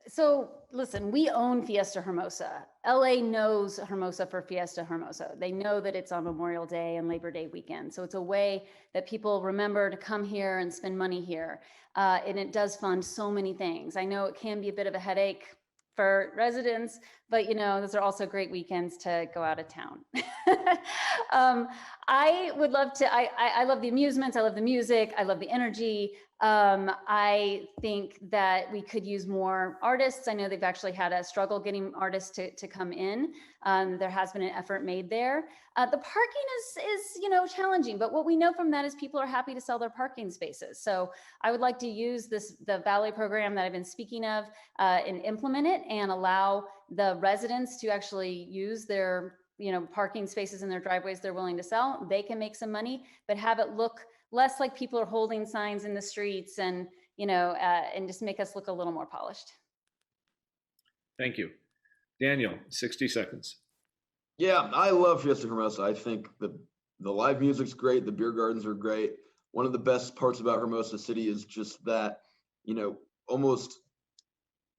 So listen, we own Fiesta Hermosa. LA knows Hermosa for Fiesta Hermosa. They know that it's on Memorial Day and Labor Day weekend. So it's a way that people remember to come here and spend money here. And it does fund so many things. I know it can be a bit of a headache for residents, but those are also great weekends to go out of town. I would love to, I love the amusements, I love the music, I love the energy. I think that we could use more artists. I know they've actually had a struggle getting artists to come in. There has been an effort made there. The parking is challenging, but what we know from that is people are happy to sell their parking spaces. So I would like to use the Valley program that I've been speaking of and implement it and allow the residents to actually use their parking spaces in their driveways they're willing to sell. They can make some money, but have it look less like people are holding signs in the streets and just make us look a little more polished. Thank you. Daniel, 60 seconds. Yeah, I love Fiesta Hermosa. I think The live music's great. The beer gardens are great. One of the best parts about Hermosa City is just that, almost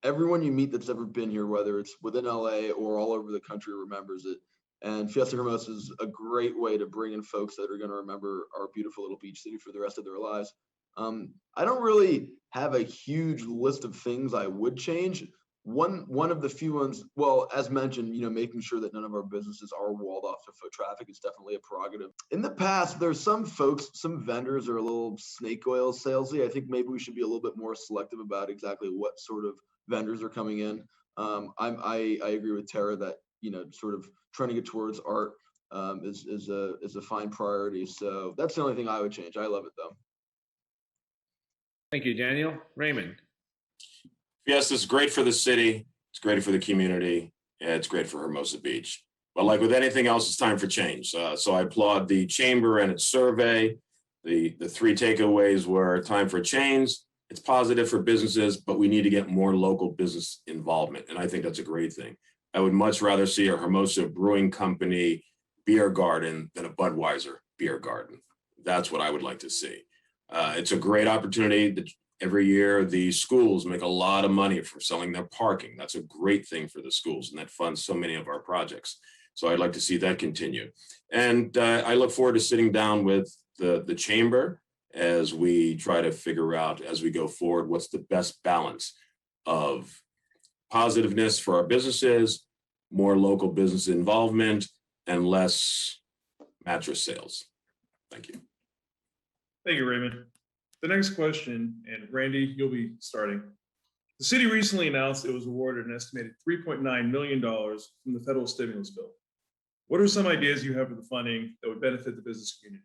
everyone you meet that's ever been here, whether it's within LA or all over the country, remembers it. And Fiesta Hermosa is a great way to bring in folks that are going to remember our beautiful little beach city for the rest of their lives. I don't really have a huge list of things I would change. One of the few ones, well, as mentioned, making sure that none of our businesses are walled off to foot traffic is definitely a prerogative. In the past, there's some vendors are a little snake oil salesy. I think maybe we should be a little bit more selective about exactly what sort of vendors are coming in. I agree with Tara that sort of trying to get towards art is a fine priority. So that's the only thing I would change. I love it though. Thank you, Daniel. Raymond. Yes, it's great for the city. It's great for the community. Yeah, it's great for Hermosa Beach. But like with anything else, it's time for change. So I applaud the chamber and its survey. The three takeaways were time for change. It's positive for businesses, but we need to get more local business involvement. And I think that's a great thing. I would much rather see a Hermosa Brewing Company beer garden than a Budweiser beer garden. That's what I would like to see. It's a great opportunity that every year the schools make a lot of money from selling their parking. That's a great thing for the schools, and that funds so many of our projects. So I'd like to see that continue. And I look forward to sitting down with the chamber as we try to figure out, as we go forward, what's the best balance of positiveness for our businesses, more local business involvement, and less mattress sales. Thank you. Thank you, Raymond. The next question, and Randy, you'll be starting. The city recently announced it was awarded an estimated $3.9 million from the federal stimulus bill. What are some ideas you have for the funding that would benefit the business community?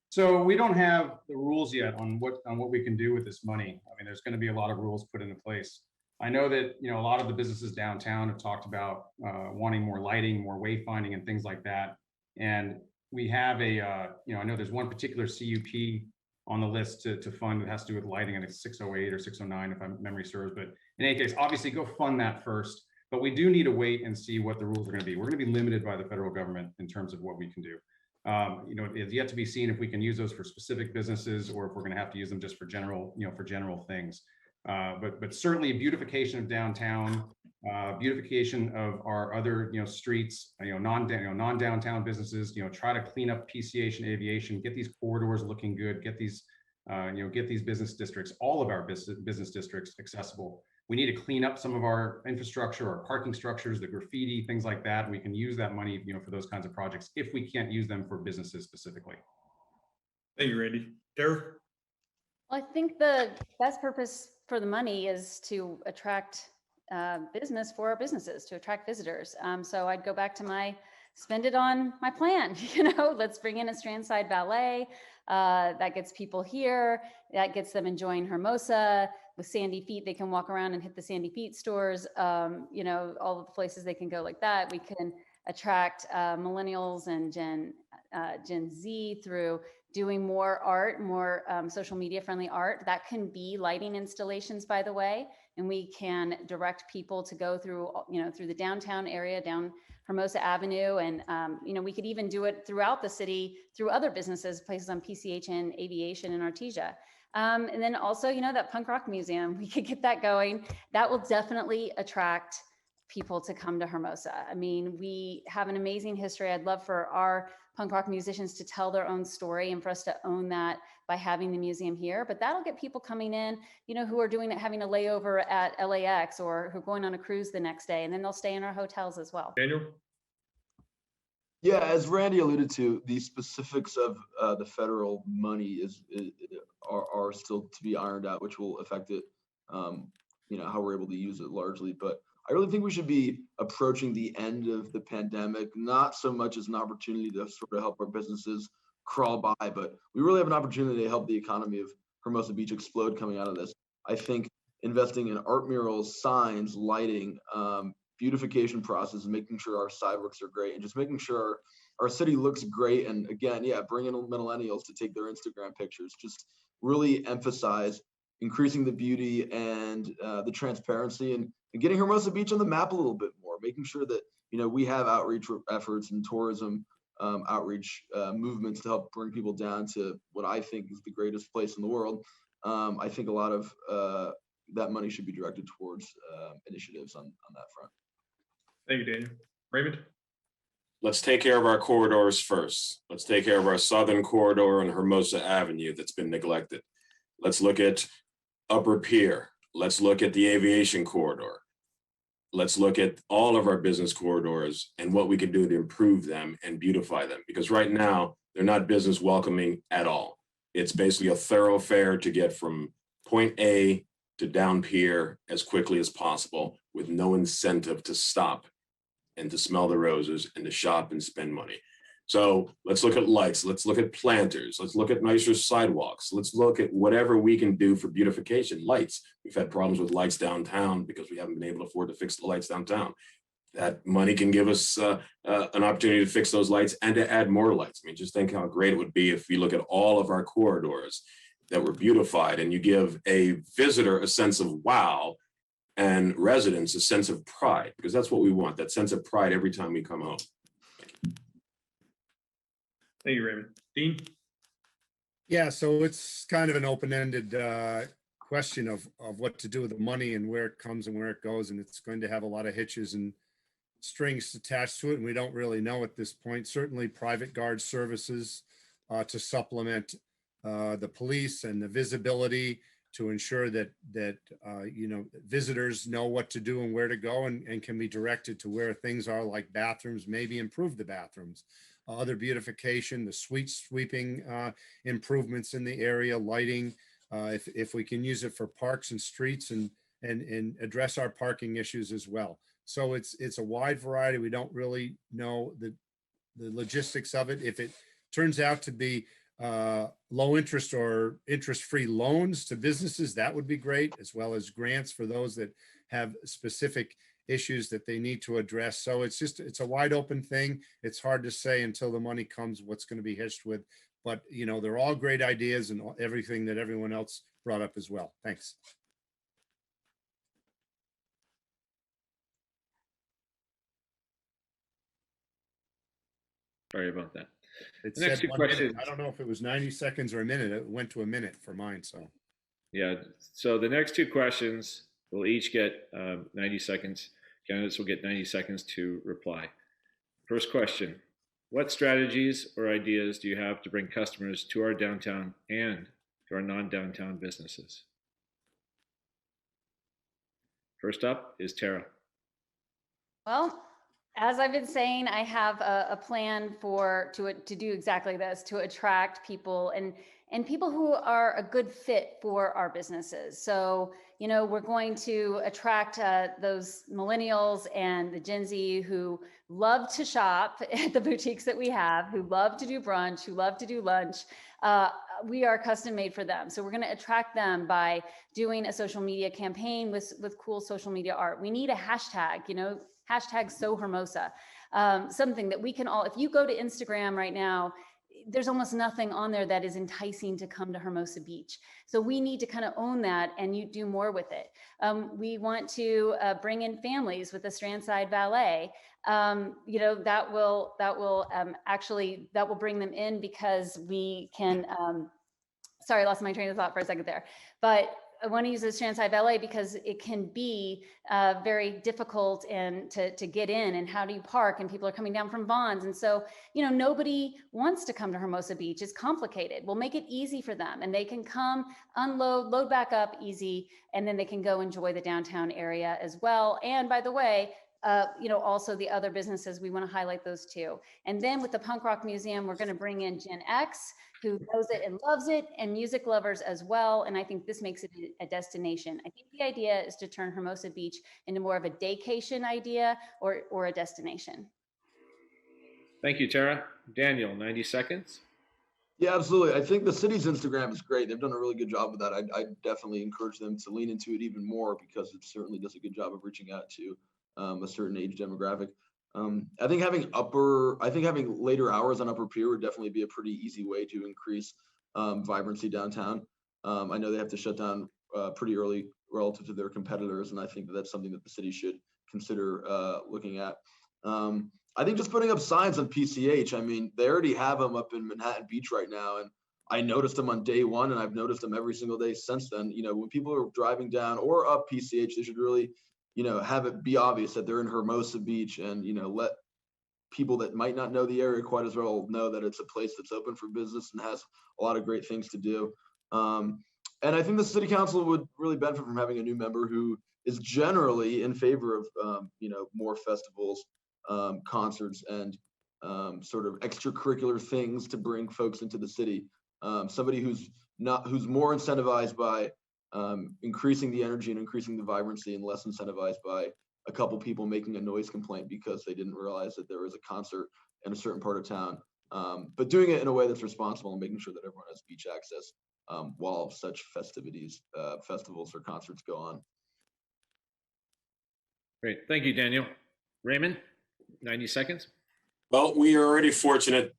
So we don't have the rules yet on what we can do with this money. I mean, there's going to be a lot of rules put into place. I know that a lot of the businesses downtown have talked about wanting more lighting, more wayfinding, and things like that. And we have I know there's one particular CUP on the list to fund that has to do with lighting, and it's 608 or 609 if my memory serves. But in any case, obviously go fund that first. But we do need to wait and see what the rules are going to be. We're going to be limited by the federal government in terms of what we can do. It's yet to be seen if we can use those for specific businesses or if we're going to have to use them just for general, for general things. But certainly beautification of downtown, beautification of our other, streets, non-downtown businesses, try to clean up PCH and aviation, get these corridors looking good, get these, get these business districts, all of our business districts accessible. We need to clean up some of our infrastructure, our parking structures, the graffiti, things like that. And we can use that money, for those kinds of projects if we can't use them for businesses specifically. Thank you, Randy. Tara? Well, I think the best purpose for the money is to attract business for our businesses, to attract visitors. So I'd go back to spend it on my plan. Let's bring in a Strandside Ballet. That gets people here. That gets them enjoying Hermosa. With Sandy Feet, they can walk around and hit the Sandy Feet stores. All of the places they can go like that. We can attract millennials and Gen Z through doing more art, more social media friendly art. That can be lighting installations, by the way, and we can direct people to go through, through the downtown area, down Hermosa Avenue. And, we could even do it throughout the city through other businesses, places on PCH and Aviation and Artesia. And then also, that punk rock museum, we could get that going. That will definitely attract people to come to Hermosa. I mean, we have an amazing history. I'd love for our punk rock musicians to tell their own story and for us to own that by having the museum here. But that'll get people coming in, who are having a layover at LAX or who are going on a cruise the next day, and then they'll stay in our hotels as well. Daniel? Yeah, as Randy alluded to, the specifics of the federal money are still to be ironed out, which will affect it, how we're able to use it largely. But I really think we should be approaching the end of the pandemic, not so much as an opportunity to sort of help our businesses crawl by, but we really have an opportunity to help the economy of Hermosa Beach explode coming out of this. I think investing in art murals, signs, lighting, beautification process, making sure our sidewalks are great, and just making sure our city looks great. And again, bring in millennials to take their Instagram pictures. Just really emphasize increasing the beauty and the transparency and getting Hermosa Beach on the map a little bit more, making sure that, we have outreach efforts and tourism outreach movements to help bring people down to what I think is the greatest place in the world. I think a lot of that money should be directed towards initiatives on that front. Thank you, Daniel. Raymond? Let's take care of our corridors first. Let's take care of our southern corridor and Hermosa Avenue that's been neglected. Let's look at Upper Pier. Let's look at the aviation corridor. Let's look at all of our business corridors and what we can do to improve them and beautify them. Because right now, they're not business welcoming at all. It's basically a thoroughfare to get from point A to down pier as quickly as possible with no incentive to stop and to smell the roses and to shop and spend money. So let's look at lights, let's look at planters, let's look at nicer sidewalks, let's look at whatever we can do for beautification. Lights, we've had problems with lights downtown because we haven't been able to afford to fix the lights downtown. That money can give us an opportunity to fix those lights and to add more lights. I mean, just think how great it would be if we look at all of our corridors that were beautified and you give a visitor a sense of wow and residents a sense of pride, because that's what we want, that sense of pride every time we come home. Thank you, Raymond. Dean? Yeah, so it's kind of an open-ended question of what to do with the money and where it comes and where it goes, and it's going to have a lot of hitches and strings attached to it, and we don't really know at this point. Certainly private guard services to supplement the police and the visibility to ensure that visitors know what to do and where to go and can be directed to where things are, like bathrooms, maybe improve the bathrooms. Other beautification, the street sweeping improvements in the area, lighting, if we can use it for parks and streets and address our parking issues as well. So it's a wide variety. We don't really know the logistics of it. If it turns out to be low interest or interest-free loans to businesses, that would be great, as well as grants for those that have specific issues that they need to address. So it's a wide open thing. It's hard to say until the money comes what's going to be hitched with, but they're all great ideas and everything that everyone else brought up as well. Thanks. Sorry about that. It The next said two 1 minute. questions. I don't know if it was 90 seconds or a minute. It went to a minute for mine. So Yeah, so the next two questions will each get 90 seconds. Candidates will get 90 seconds to reply. First question, what strategies or ideas do you have to bring customers to our downtown and to our non-downtown businesses? First up is Tara. Well, as I've been saying, I have a plan to do exactly this, to attract people and people who are a good fit for our businesses. So, we're going to attract those millennials and the Gen Z who love to shop at the boutiques that we have, who love to do brunch, who love to do lunch. We are custom made for them. So we're going to attract them by doing a social media campaign with cool social media art. We need a hashtag, hashtag So Hermosa, something that we can all, if you go to Instagram right now, there's almost nothing on there that is enticing to come to Hermosa Beach. So we need to kind of own that and you do more with it. We want to bring in families with the Strandside Ballet. That will bring them in because we can, sorry, I lost my train of thought for a second there, but I want to use the Strandside Ballet because it can be very difficult and to get in, and how do you park, and people are coming down from Vaughn's. And so, nobody wants to come to Hermosa Beach. It's complicated. We'll make it easy for them and they can come, unload, load back up easy, and then they can go enjoy the downtown area as well. And by the way, also the other businesses, we want to highlight those too. And then with the Punk Rock Museum, we're going to bring in Gen X, who knows it and loves it, and music lovers as well. And I think this makes it a destination. I think the idea is to turn Hermosa Beach into more of a daycation idea or a destination. Thank you, Tara. Daniel, 90 seconds. Yeah, absolutely. I think the city's Instagram is great. They've done a really good job with that. I definitely encourage them to lean into it even more because it certainly does a good job of reaching out to a certain age demographic. I think having later hours on Upper Pier would definitely be a pretty easy way to increase vibrancy downtown. I know they have to shut down pretty early relative to their competitors, and I think that's something that the city should consider looking at. I think just putting up signs on PCH. I mean, they already have them up in Manhattan Beach right now, and I noticed them on day one, and I've noticed them every single day since then. When people are driving down or up PCH, they should really, have it be obvious that they're in Hermosa Beach, and let people that might not know the area quite as well know that it's a place that's open for business and has a lot of great things to do. And I think the city council would really benefit from having a new member who is generally in favor of, more festivals, concerts, and sort of extracurricular things to bring folks into the city. Somebody who's more incentivized by increasing the energy and increasing the vibrancy, and less incentivized by a couple people making a noise complaint because they didn't realize that there was a concert in a certain part of town. But doing it in a way that's responsible and making sure that everyone has beach access while such festivities, festivals, or concerts go on. Great. Thank you, Daniel. Raymond, 90 seconds. Well, we are already fortunate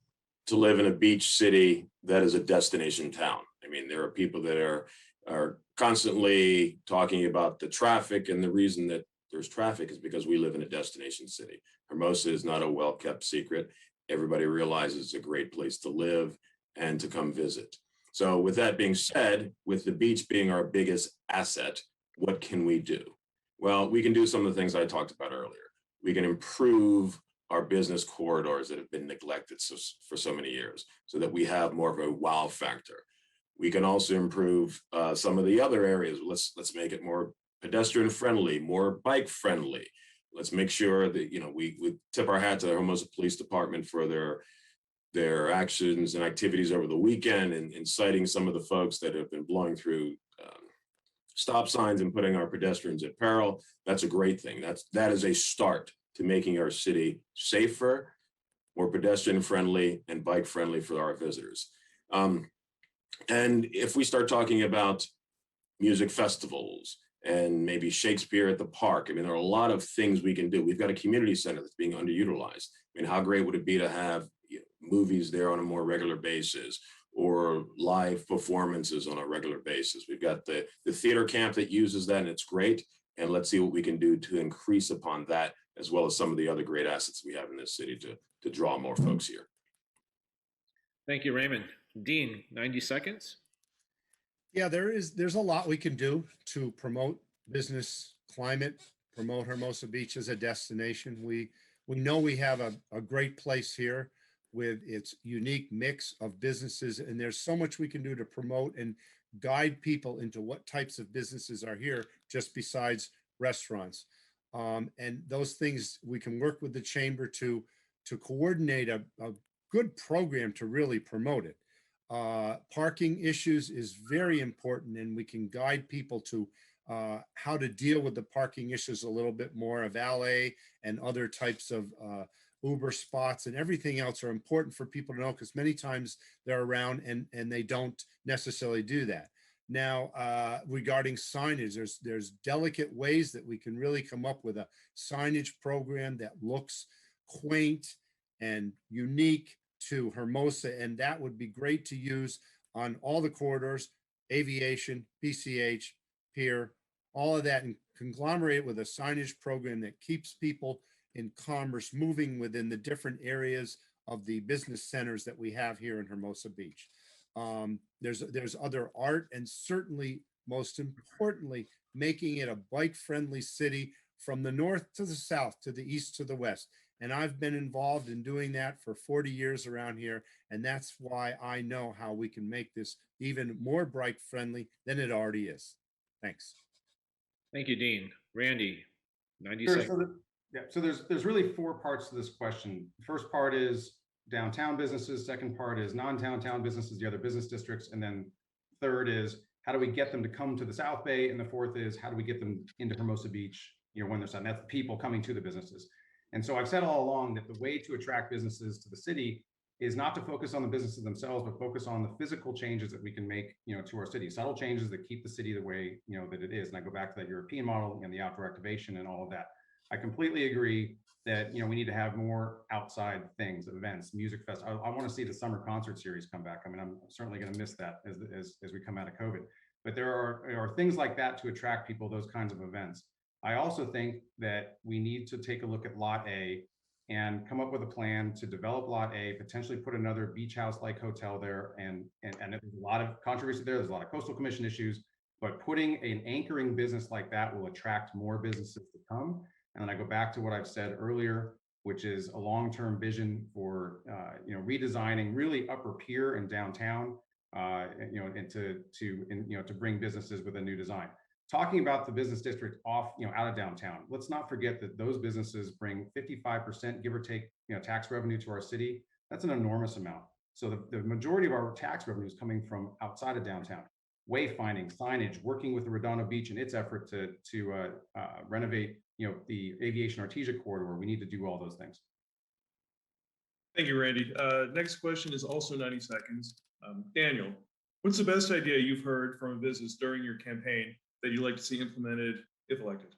to live in a beach city that is a destination town. I mean, there are people that are constantly talking about the traffic, and the reason that there's traffic is because we live in a destination city. Hermosa is not a well-kept secret. Everybody realizes it's a great place to live and to come visit. So with that being said, with the beach being our biggest asset, what can we do? Well, we can do some of the things I talked about earlier. We can improve our business corridors that have been neglected for so many years, so that we have more of a wow factor. We can also improve some of the other areas. Let's make it more pedestrian friendly, more bike friendly. Let's make sure that we tip our hat to the Hermosa Police Department for their actions and activities over the weekend, and citing some of the folks that have been blowing through stop signs and putting our pedestrians at peril. That's a great thing. That is a start to making our city safer, more pedestrian friendly, and bike friendly for our visitors. And if we start talking about music festivals and maybe Shakespeare at the park, I mean, there are a lot of things we can do. We've got a community center that's being underutilized. I mean, how great would it be to have movies there on a more regular basis, or live performances on a regular basis? We've got the theater camp that uses that, and it's great. And let's see what we can do to increase upon that, as well as some of the other great assets we have in this city to draw more folks here. Thank you, Raymond. Dean, 90 seconds. Yeah, there's a lot we can do to promote business climate, promote Hermosa Beach as a destination. We know we have a great place here with its unique mix of businesses, and there's so much we can do to promote and guide people into what types of businesses are here, just besides restaurants. And those things, we can work with the chamber to coordinate a good program to really promote it. Parking issues is very important, and we can guide people to how to deal with the parking issues a little bit more. A valet and other types of Uber spots and everything else are important for people to know, because many times they're around and they don't necessarily do that. Now, regarding signage, there's delicate ways that we can really come up with a signage program that looks quaint and unique to Hermosa, and that would be great to use on all the corridors, aviation, PCH, pier, all of that, and conglomerate with a signage program that keeps people in commerce moving within the different areas of the business centers that we have here in Hermosa Beach. There's other art, and certainly, most importantly, making it a bike-friendly city from the north to the south, to the east to the west. And I've been involved in doing that for 40 years around here. And that's why I know how we can make this even more bike friendly than it already is. Thanks. Thank you, Dean. Randy, 90 Sure. seconds. So there's really four parts to this question. The first part is downtown businesses. Second part is non-downtown businesses, the other business districts. And then third is, how do we get them to come to the South Bay? And the fourth is, how do we get them into Hermosa Beach, when they're done? That's the people coming to the businesses. And so I've said all along that the way to attract businesses to the city is not to focus on the businesses themselves, but focus on the physical changes that we can make, to our city, subtle changes that keep the city the way, that it is. And I go back to that European model and the outdoor activation and all of that. I completely agree that, we need to have more outside things, events, music fest. I want to see the summer concert series come back. I mean, I'm certainly going to miss that as we come out of COVID, but there are things like that to attract people, those kinds of events. I also think that we need to take a look at Lot A and come up with a plan to develop Lot A, potentially put another beach house-like hotel there. And there's a lot of controversy there. There's a lot of coastal commission issues, but putting an anchoring business like that will attract more businesses to come. And then I go back to what I've said earlier, which is a long-term vision for redesigning really Upper Pier in downtown, and to bring businesses with a new design. Talking about the business district out of downtown, let's not forget that those businesses bring 55%, give or take, tax revenue to our city. That's an enormous amount. So the majority of our tax revenue is coming from outside of downtown. Wayfinding, signage, working with the Redondo Beach in its effort to renovate, the aviation artesia corridor. We need to do all those things. Thank you, Randy. Next question is also 90 seconds. Daniel, what's the best idea you've heard from a business during your campaign that you'd like to see implemented if elected?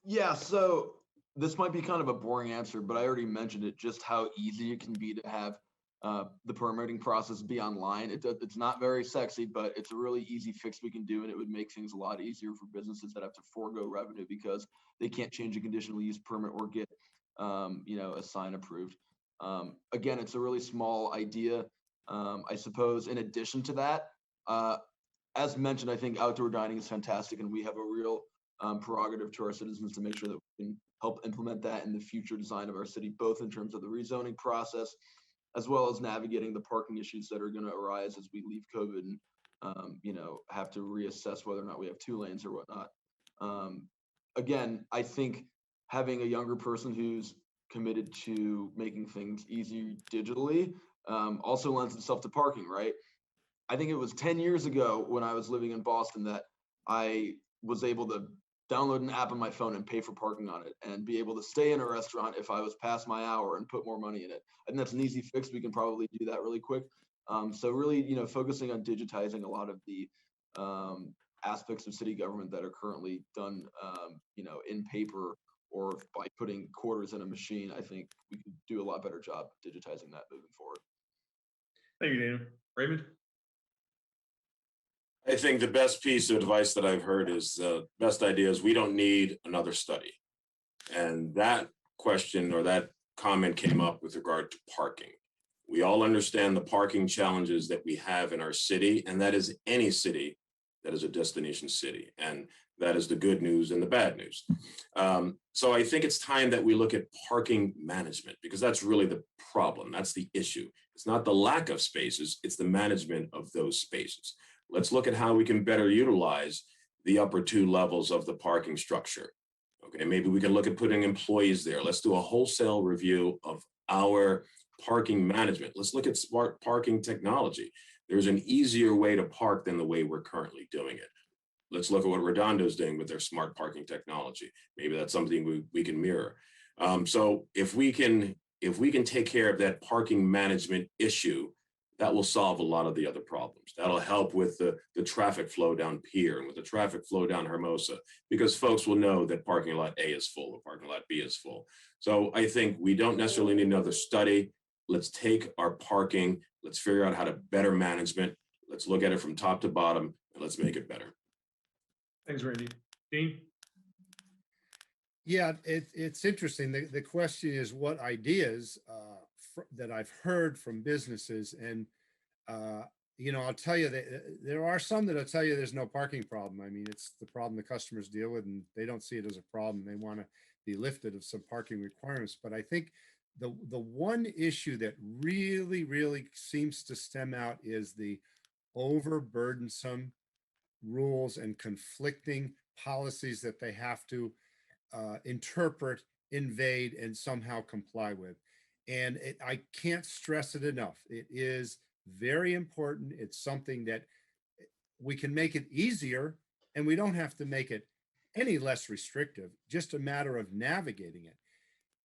Yeah, so this might be kind of a boring answer, but I already mentioned it, just how easy it can be to have the permitting process be online. It's not very sexy, but it's a really easy fix we can do, and it would make things a lot easier for businesses that have to forego revenue because they can't change a conditional use permit or get a sign approved. Again, it's a really small idea. I suppose in addition to that, as mentioned, I think outdoor dining is fantastic, and we have a real prerogative to our citizens to make sure that we can help implement that in the future design of our city, both in terms of the rezoning process, as well as navigating the parking issues that are going to arise as we leave COVID and, have to reassess whether or not we have 2 lanes or whatnot. Again, I think having a younger person who's committed to making things easy digitally also lends itself to parking, right? I think it was 10 years ago when I was living in Boston that I was able to download an app on my phone and pay for parking on it and be able to stay in a restaurant if I was past my hour and put more money in it. I think that's an easy fix. We can probably do that really quick. So really, focusing on digitizing a lot of the aspects of city government that are currently done, in paper or by putting quarters in a machine, I think we could do a lot better job digitizing that moving forward. Thank you, Daniel. Raymond? I think the best piece of advice that I've heard is the best idea is we don't need another study. And that question or that comment came up with regard to parking. We all understand the parking challenges that we have in our city, and that is any city that is a destination city. And that is the good news and the bad news. So I think it's time that we look at parking management, because that's really the problem. That's the issue. It's not the lack of spaces, it's the management of those spaces. Let's look at how we can better utilize the upper 2 levels of the parking structure. Okay, maybe we can look at putting employees there. Let's do a wholesale review of our parking management. Let's look at smart parking technology. There's an easier way to park than the way we're currently doing it. Let's look at what Redondo's doing with their smart parking technology. Maybe that's something we can mirror. So if we can take care of that parking management issue, that will solve a lot of the other problems. That'll help with the traffic flow down Pier and with the traffic flow down Hermosa, because folks will know that parking lot A is full or parking lot B is full. So I think we don't necessarily need another study. Let's take our parking, let's figure out how to better management. Let's look at it from top to bottom and let's make it better. Thanks, Randy. Dean? Yeah, it's interesting. The question is what ideas that I've heard from businesses, and I'll tell you that there are some that'll tell you there's no parking problem. I mean, it's the problem the customers deal with, and they don't see it as a problem. They want to be lifted of some parking requirements. But I think the one issue that really seems to stem out is the overburdensome rules and conflicting policies that they have to interpret, invade, and somehow comply with. And I can't stress it enough. It is very important. It's something that we can make it easier, and we don't have to make it any less restrictive, just a matter of navigating it.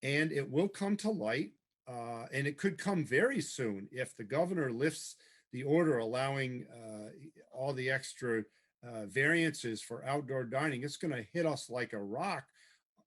And it will come to light, and it could come very soon if the governor lifts the order allowing all the extra variances for outdoor dining. It's going to hit us like a rock,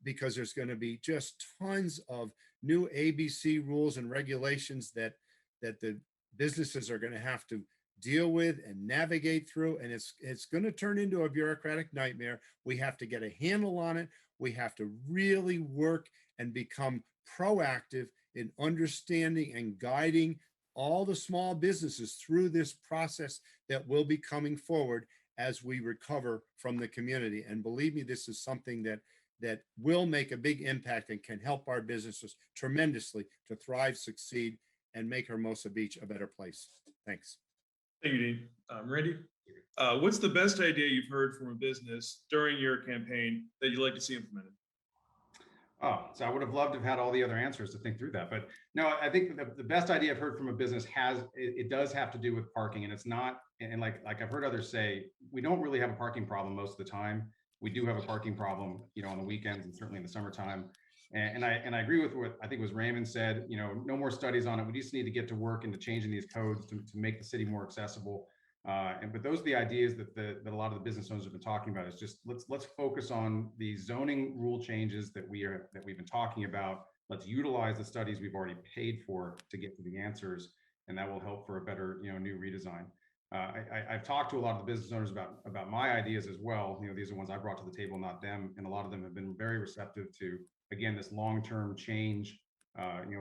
because there's going to be just tons of new ABC rules and regulations that the businesses are going to have to deal with and navigate through, and it's going to turn into a bureaucratic nightmare. We have to get a handle on it. We have to really work and become proactive in understanding and guiding all the small businesses through this process that will be coming forward as we recover from the community. And believe me, this is something that will make a big impact and can help our businesses tremendously to thrive, succeed, and make Hermosa Beach a better place. Thanks. Thank you, Dean. Randy, what's the best idea you've heard from a business during your campaign that you'd like to see implemented? Oh, so I would have loved to have had all the other answers to think through that. But no, I think the best idea I've heard from a business it does have to do with parking. And it's not, and like I've heard others say, we don't really have a parking problem most of the time. We do have a parking problem, on the weekends and certainly in the summertime. And I agree with what I think was Raymond said, no more studies on it. We just need to get to work into changing these codes to make the city more accessible. But those are the ideas that a lot of the business owners have been talking about. Is just let's focus on the zoning rule changes that we've been talking about. Let's utilize the studies we've already paid for to get to the answers, and that will help for a better new redesign. I've talked to a lot of the business owners about my ideas as well. These are ones I brought to the table, not them, and a lot of them have been very receptive to, again, this long-term change.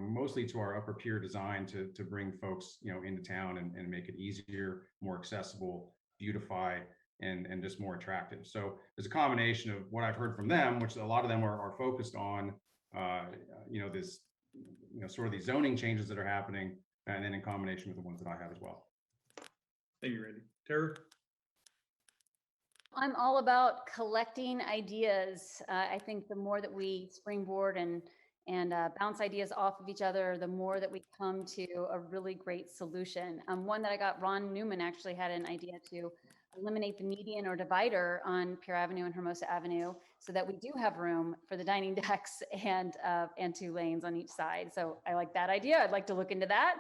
Mostly to our upper pier design to bring folks, into town and make it easier, more accessible, beautify, and just more attractive. So there's a combination of what I've heard from them, which a lot of them are focused on, this, sort of these zoning changes that are happening, and then in combination with the ones that I have as well. Thank you, Randy. Tara? I'm all about collecting ideas. I think the more that we springboard and bounce ideas off of each other, the more that we come to a really great solution. One that I got, Ron Newman actually had an idea to eliminate the median or divider on Pier Avenue and Hermosa Avenue so that we do have room for the dining decks and 2 lanes on each side. So I like that idea. I'd like to look into that.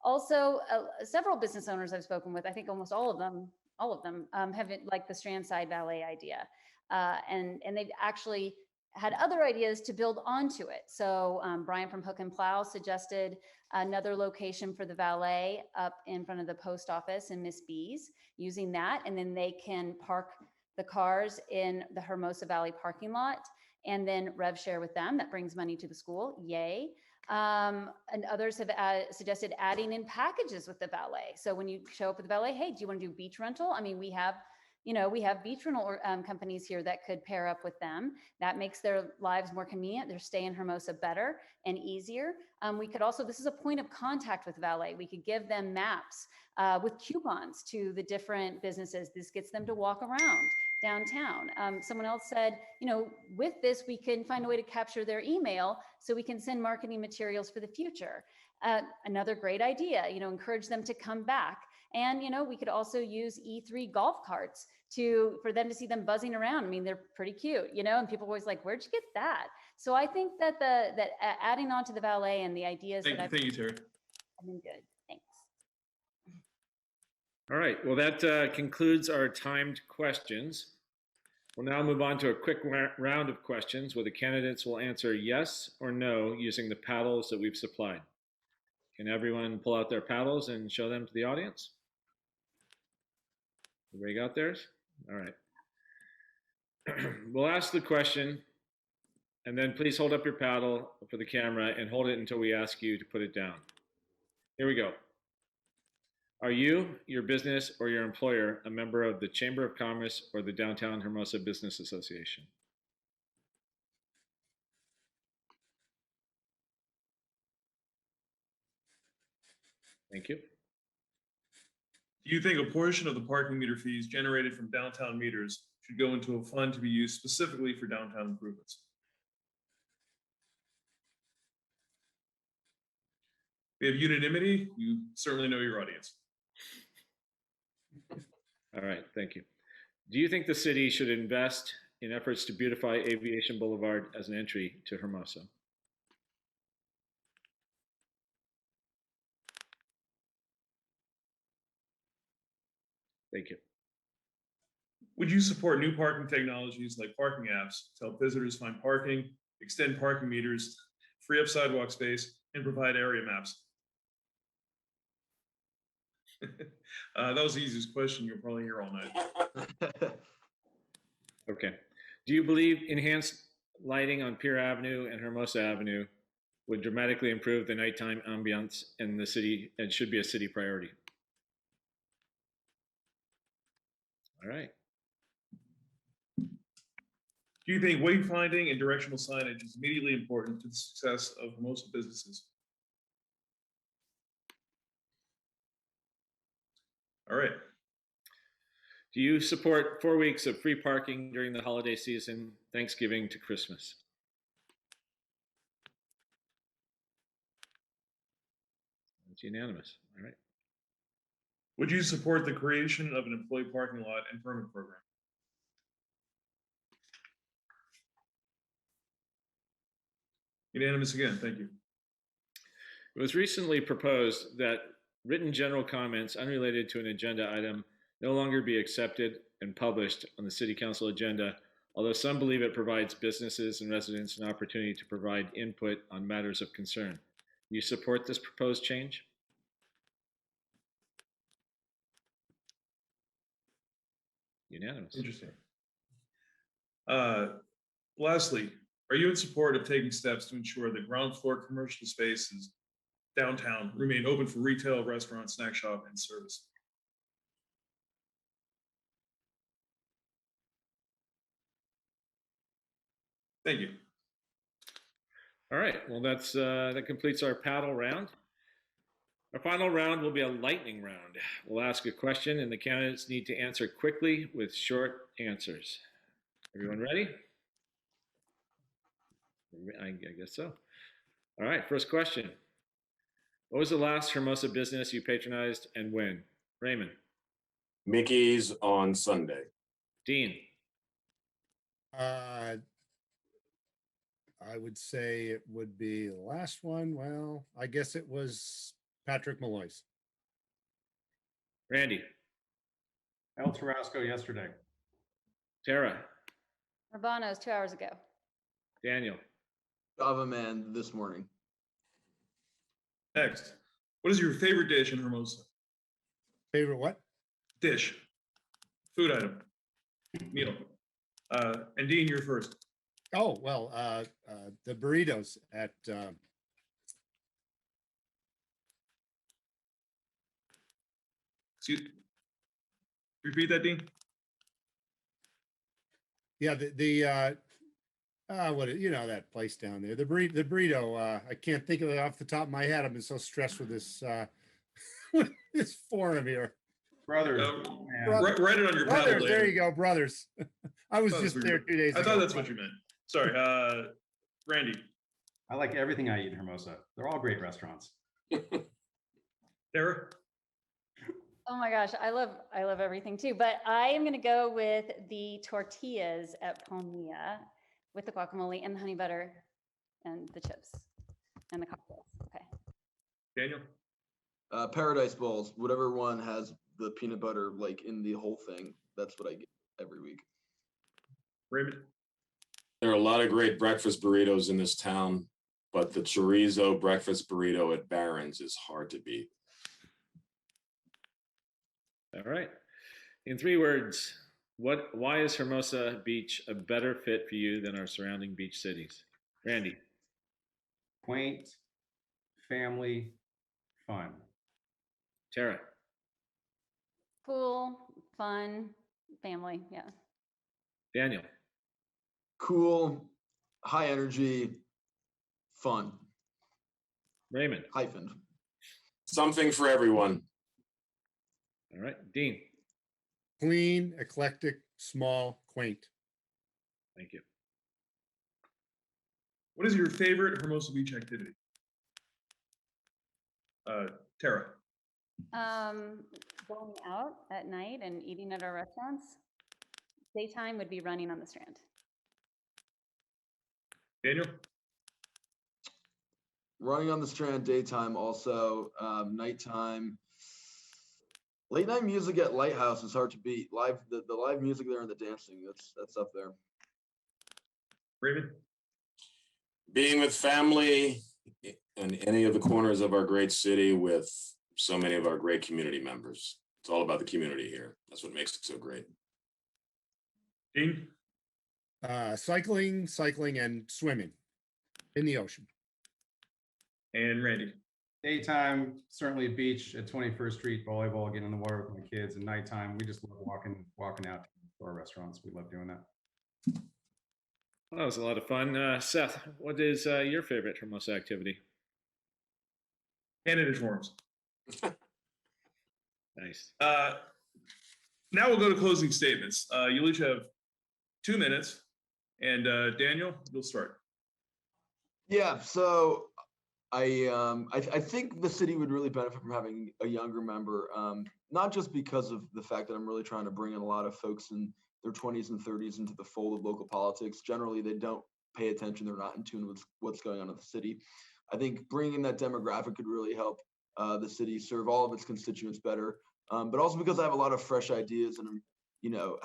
Also, several business owners I've spoken with, I think almost all of them have like the Strand Side Valet idea. And they've actually had other ideas to build onto it. So Brian from Hook and Plow suggested another location for the valet up in front of the post office in Miss B's, using that. And then they can park the cars in the Hermosa Valley parking lot and then rev share with them. That brings money to the school. Yay. And others have suggested adding in packages with the valet. So when you show up with the valet, hey, do you want to do beach rental? I mean, we have beach rental companies here that could pair up with them. That makes their lives more convenient, their stay in Hermosa better and easier. We could also, this is a point of contact with valet. We could give them maps with coupons to the different businesses. This gets them to walk around downtown. Someone else said, with this, we can find a way to capture their email so we can send marketing materials for the future. Another great idea, encourage them to come back. And, we could also use E3 golf carts for them to see them buzzing around. I mean, they're pretty cute, and people are always like, where'd you get that? So I think that that adding on to the valet and the ideas Thank you, Terry. I've been good. Thanks. All right, well, that concludes our timed questions. We'll now move on to a quick round of questions where the candidates will answer yes or no using the paddles that we've supplied. Can everyone pull out their paddles and show them to the audience? Everybody got theirs? All right. We'll ask the question, and then please hold up your paddle for the camera and hold it until we ask you to put it down. Here we go. Are you, your business, or your employer a member of the Chamber of Commerce or the Downtown Hermosa Business Association? Thank you. Do you think a portion of the parking meter fees generated from downtown meters should go into a fund to be used specifically for downtown improvements? We have unanimity. You certainly know your audience. All right, thank you. Do you think the city should invest in efforts to beautify Aviation Boulevard as an entry to Hermosa? Thank you. Would you support new parking technologies like parking apps to help visitors find parking, extend parking meters, free up sidewalk space, and provide area maps? That was the easiest question. You'll probably hear all night. Okay. Do you believe enhanced lighting on Pier Avenue and Hermosa Avenue would dramatically improve the nighttime ambiance in the city and should be a city priority? All right. Do you think wayfinding and directional signage is immediately important to the success of Hermosa businesses? All right. Do you support 4 weeks of free parking during the holiday season, Thanksgiving to Christmas? It's unanimous. All right. Would you support the creation of an employee parking lot and permit program? Unanimous again. Thank you. It was recently proposed that written general comments unrelated to an agenda item no longer be accepted and published on the City Council agenda, although some believe it provides businesses and residents an opportunity to provide input on matters of concern. Do you support this proposed change? Unanimous. Interesting. Lastly, are you in support of taking steps to ensure that ground floor commercial spaces downtown remain open for retail, restaurant, snack shop, and service? Thank you. All right, well, that completes our paddle round. Our final round will be a lightning round. We'll ask a question and the candidates need to answer quickly with short answers. Everyone ready? I guess so. All right, first question. What was the last Hermosa business you patronized and when? Raymond. Mickey's on Sunday. Dean. I would say it would be the last one. Well, I guess it was Patrick Malloy's. Randy. El Tarasco yesterday. Tara. Urbano's 2 hours ago. Daniel. Java Man this morning. Next, what is your favorite dish in Hermosa? Favorite what? Dish, food item, meal. And Dean, you're first. Oh, well, the burritos at Excuse, repeat that, Dean. yeah, what, you know, that place down there, the burrito, I can't think of it off the top of my head. I've been so stressed with this with this forum here. Brothers. man. Write it on your paddle Brothers, later. there you go, brothers. I was thought just that's what there you- 2 days I ago. thought that's what you meant. Sorry, Randy. I like everything I eat in Hermosa. They're all great restaurants. Tara. Oh my gosh, I love everything too, but I am gonna go with the tortillas at Palmilla with the guacamole and the honey butter and the chips and the cocktails. Okay. Daniel. Paradise Bowls, whatever one has the peanut butter like in the whole thing. That's what I get every week. Raymond. There are a lot of great breakfast burritos in this town, but the chorizo breakfast burrito at Barron's is hard to beat. All right. In 3 words, why is Hermosa Beach a better fit for you than our surrounding beach cities? Randy. Quaint, family, fun. Tara. Cool, fun, family, yeah. Daniel. Cool, high energy, fun. Raymond. Hyphen. Something for everyone. All right. Dean. Clean, eclectic, small, quaint. Thank you. What is your favorite Hermosa Beach activity? Tara. Going out at night and eating at our restaurants. Daytime would be running on the Strand. Daniel. Running on the Strand daytime, also nighttime. Late night music at Lighthouse is hard to beat. The live music there and the dancing, that's up there. Raymond. Being with family in any of the corners of our great city with so many of our great community members. It's all about the community here. That's what makes it so great. Dean? Cycling, and swimming in the ocean. And Randy? Daytime, certainly beach at 21st Street, volleyball, getting in the water with my kids. And nighttime, we just love walking out to our restaurants. We love doing that. Well, that was a lot of fun. Seth, what is your favorite Hermosa activity? Candidate forums. Nice. Now we'll go to closing statements. You'll each have 2 minutes. And Daniel, you'll start. Yeah, so I think the city would really benefit from having a younger member, not just because of the fact that I'm really trying to bring in a lot of folks in their 20s and 30s into the fold of local politics. Generally, they don't pay attention. They're not in tune with what's going on in the city. I think bringing in that demographic could really help the city serve all of its constituents better, but also because I have a lot of fresh ideas and,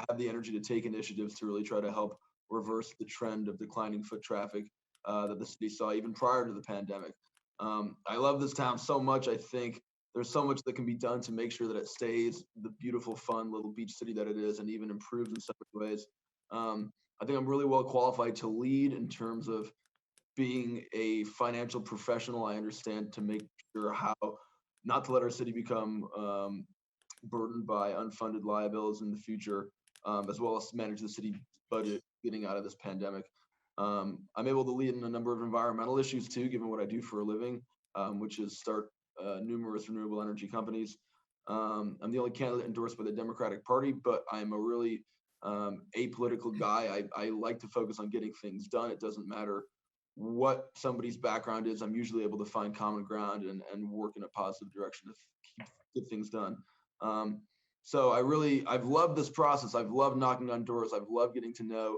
have the energy to take initiatives to really try to help reverse the trend of declining foot traffic that the city saw even prior to the pandemic. I love this town so much. I think there's so much that can be done to make sure that it stays the beautiful, fun little beach city that it is, and even improves in some ways. I think I'm really well qualified to lead in terms of being a financial professional. I understand to make sure how not to let our city become burdened by unfunded liabilities in the future, as well as manage the city budget getting out of this pandemic. I'm able to lead in a number of environmental issues too, given what I do for a living, which is start numerous renewable energy companies. I'm the only candidate endorsed by the Democratic Party, but I'm a really apolitical guy. I like to focus on getting things done. It doesn't matter what somebody's background is. I'm usually able to find common ground and work in a positive direction to get things done. So I've loved this process. I've loved knocking on doors. I've loved getting to know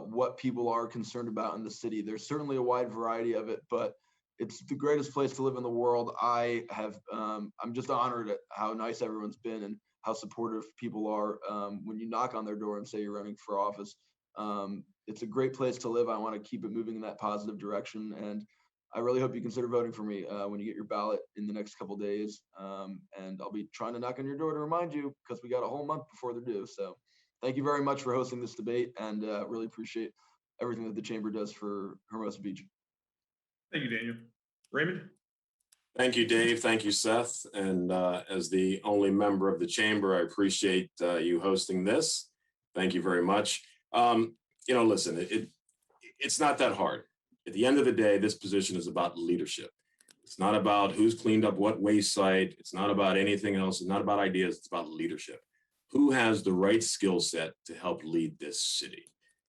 what people are concerned about in the city. There's certainly a wide variety of it, but it's the greatest place to live in the world. I'm just honored at how nice everyone's been and how supportive people are when you knock on their door and say you're running for office. It's a great place to live. I want to keep it moving in that positive direction, and I really hope you consider voting for me when you get your ballot in the next couple days. And I'll be trying to knock on your door to remind you, because we got a whole month before they're due. So thank you very much for hosting this debate, and really appreciate everything that the Chamber does for Hermosa Beach. Thank you, Daniel. Raymond? Thank you, Dave. Thank you, Seth. And as the only member of the Chamber, I appreciate you hosting this. Thank you very much. Listen, it's not that hard. At the end of the day, this position is about leadership. It's not about who's cleaned up what waste site. It's not about anything else. It's not about ideas. It's about leadership. Who has the right skill set to help lead this city?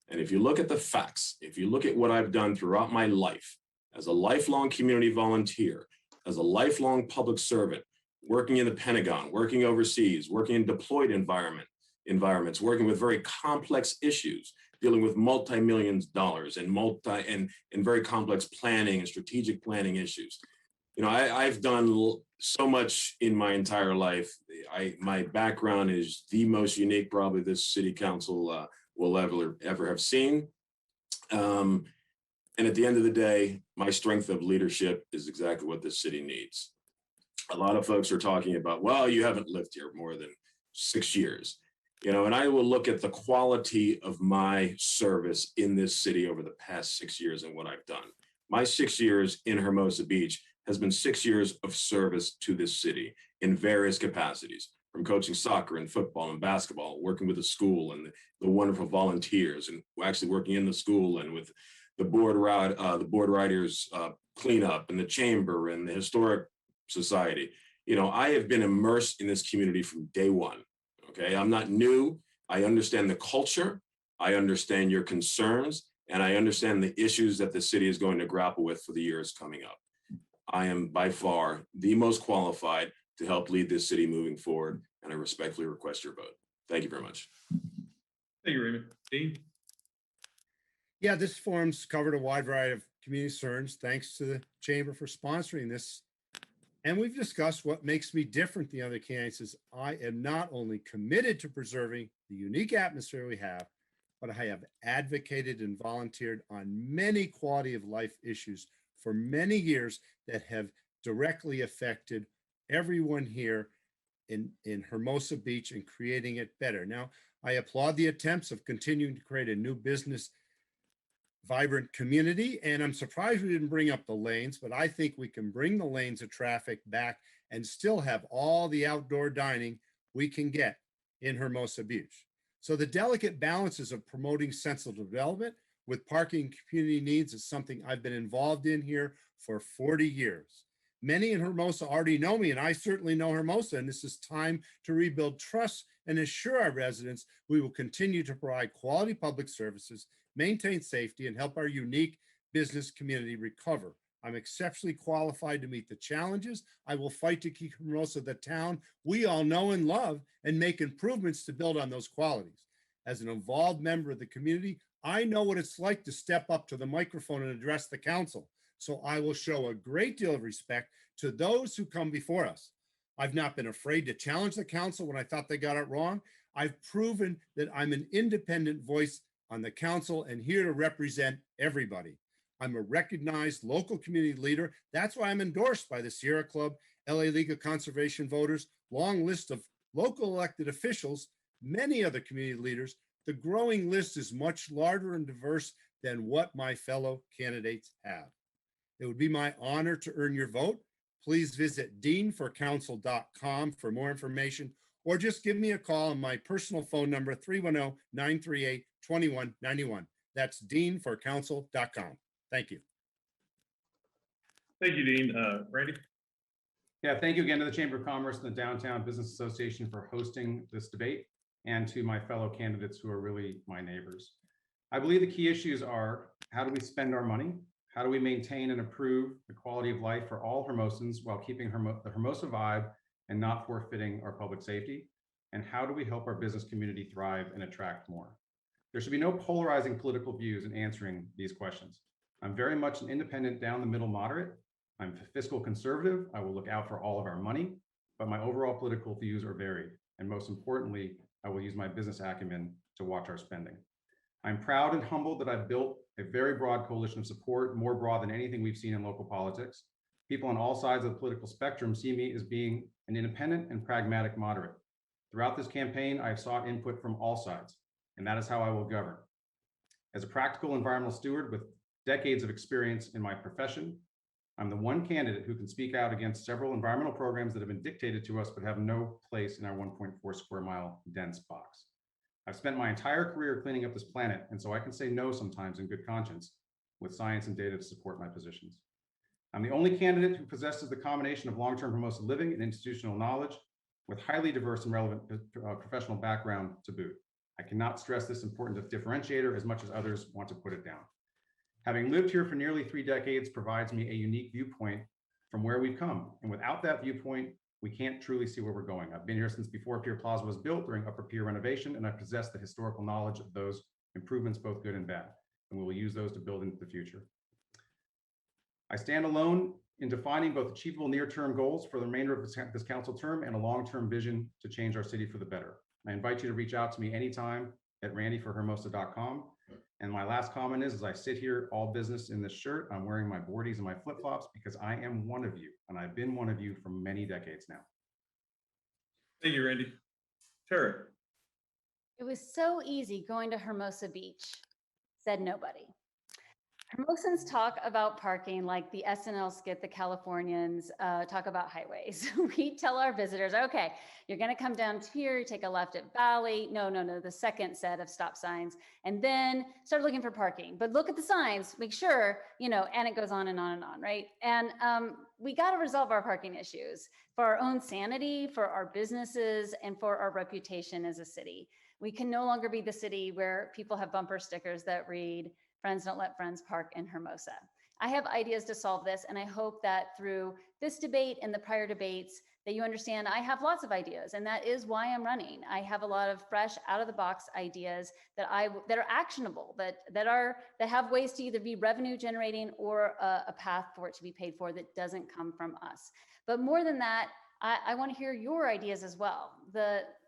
And if you look at the facts, if you look at what I've done throughout my life as a lifelong community volunteer, as a lifelong public servant, working in the Pentagon, working overseas, working in deployed environments, working with very complex issues, dealing with multi-millions dollars and very complex planning and strategic planning issues. I've done so much in my entire life. My background is the most unique probably this city council will ever have seen. And at the end of the day, my strength of leadership is exactly what this city needs. A lot of folks are talking about, well, you haven't lived here more than 6 years. And I will look at the quality of my service in this city over the past 6 years and what I've done. My 6 years in Hermosa Beach has been 6 years of service to this city in various capacities, from coaching soccer and football and basketball, working with the school and the wonderful volunteers, and actually working in the school and with the board riders cleanup and the chamber and the historic society. I have been immersed in this community from day one. Okay, I'm not new. I understand the culture. I understand your concerns, and I understand the issues that the city is going to grapple with for the years coming up. I am by far the most qualified to help lead this city moving forward, and I respectfully request your vote. Thank you very much. Thank you, Raymond. Dean? Yeah, this forum's covered a wide variety of community concerns. Thanks to the Chamber for sponsoring this. And we've discussed what makes me different than the other candidates is I am not only committed to preserving the unique atmosphere we have, but I have advocated and volunteered on many quality of life issues for many years that have directly affected everyone here in Hermosa Beach and creating it better. Now, I applaud the attempts of continuing to create a new business vibrant community. And I'm surprised we didn't bring up the lanes, but I think we can bring the lanes of traffic back and still have all the outdoor dining we can get in Hermosa Beach. So the delicate balances of promoting sensible development with parking and community needs is something I've been involved in here for 40 years. Many in Hermosa already know me, and I certainly know Hermosa, and this is time to rebuild trust and assure our residents we will continue to provide quality public services, maintain safety, and help our unique business community recover. I'm exceptionally qualified to meet the challenges. I will fight to keep Hermosa the town we all know and love and make improvements to build on those qualities. As an involved member of the community, I know what it's like to step up to the microphone and address the council. So I will show a great deal of respect to those who come before us. I've not been afraid to challenge the council when I thought they got it wrong. I've proven that I'm an independent voice on the council and here to represent everybody. I'm a recognized local community leader. That's why I'm endorsed by the Sierra Club, LA League of Conservation Voters, long list of local elected officials, many other community leaders. The growing list is much larger and diverse than what my fellow candidates have. It would be my honor to earn your vote. Please visit deanforcouncil.com for more information, or just give me a call on my personal phone number, 310-938-2191. That's deanforcouncil.com. Thank you. Thank you, Dean. Randy? Yeah, thank you again to the Chamber of Commerce and the Downtown Business Association for hosting this debate, and to my fellow candidates who are really my neighbors. I believe the key issues are: how do we spend our money? How do we maintain and improve the quality of life for all Hermosans while keeping the Hermosa vibe and not forfeiting our public safety? And how do we help our business community thrive and attract more? There should be no polarizing political views in answering these questions. I'm very much an independent, down the middle moderate. I'm fiscal conservative. I will look out for all of our money, but my overall political views are varied. And most importantly, I will use my business acumen to watch our spending. I'm proud and humbled that I've built a very broad coalition of support, more broad than anything we've seen in local politics. People on all sides of the political spectrum see me as being an independent and pragmatic moderate. Throughout this campaign, I've sought input from all sides, and that is how I will govern. As a practical environmental steward with decades of experience in my profession, I'm the one candidate who can speak out against several environmental programs that have been dictated to us but have no place in our 1.4 square mile dense box. I've spent my entire career cleaning up this planet, and so I can say no sometimes in good conscience with science and data to support my positions. I'm the only candidate who possesses the combination of long-term Hermosa living and institutional knowledge with highly diverse and relevant professional background to boot. I cannot stress this important differentiator as much as others want to put it down. Having lived here for nearly 3 decades provides me a unique viewpoint from where we've come. And without that viewpoint, we can't truly see where we're going. I've been here since before Pier Plaza was built during Upper Pier renovation, and I possess the historical knowledge of those improvements, both good and bad. And we will use those to build into the future. I stand alone in defining both achievable near-term goals for the remainder of this council term and a long-term vision to change our city for the better. I invite you to reach out to me anytime at randyforhermosa.com. And my last comment is, as I sit here, all business in this shirt, I'm wearing my boardies and my flip-flops because I am one of you, and I've been one of you for many decades now. Thank you, Randy. Tara? It was so easy going to Hermosa Beach, said nobody. Hermosans talk about parking like the SNL skit, the Californians talk about highways. We tell our visitors, okay, you're gonna come down here, take a left at Valley. No, the second set of stop signs, and then start looking for parking. But look at the signs, make sure, and it goes on and on and on, right? And we gotta resolve our parking issues for our own sanity, for our businesses, and for our reputation as a city. We can no longer be the city where people have bumper stickers that read, "Friends don't let friends park in Hermosa." I have ideas to solve this, and I hope that through this debate and the prior debates that you understand I have lots of ideas, and that is why I'm running. I have a lot of fresh, out-of-the-box ideas that are actionable, that have ways to either be revenue generating or a path for it to be paid for that doesn't come from us. But more than that, I want to hear your ideas as well.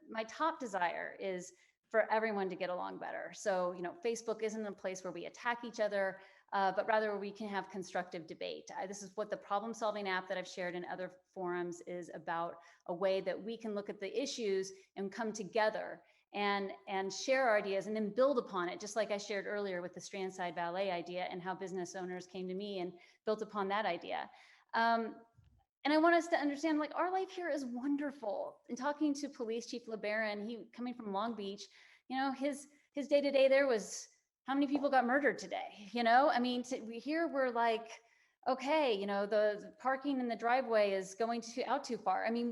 My top desire is for everyone to get along better. So, Facebook isn't a place where we attack each other. but rather we can have constructive debate. This is what the problem-solving app that I've shared in other forums is about, a way that we can look at the issues and come together and share our ideas and then build upon it, just like I shared earlier with the Strandside Ballet idea and how business owners came to me and built upon that idea. And I want us to understand, like, our life here is wonderful. In talking to Police Chief LeBaron, he coming from Long Beach, you know, his day-to-day there was, how many people got murdered today? You know, I mean, here we're like, okay, you know, the parking in the driveway is going out too far. I mean,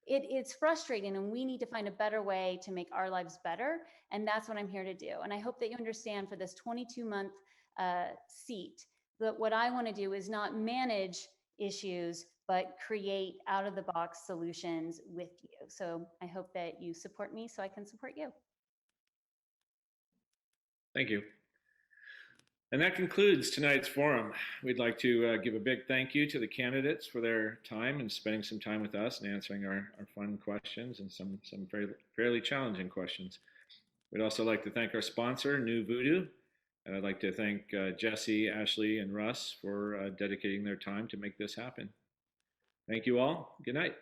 it's frustrating, and we need to find a better way to make our lives better. And that's what I'm here to do. And I hope that you understand, for this 22-month seat, that what I want to do is not manage issues, but create out-of-the-box solutions with you. So I hope that you support me so I can support you. Thank you. And that concludes tonight's forum. We'd like to give a big thank you to the candidates for their time and spending some time with us and answering our fun questions and some fairly challenging questions. We'd also like to thank our sponsor, New Voodoo. And I'd like to thank Jesse, Ashley, and Russ for dedicating their time to make this happen. Thank you all. Good night.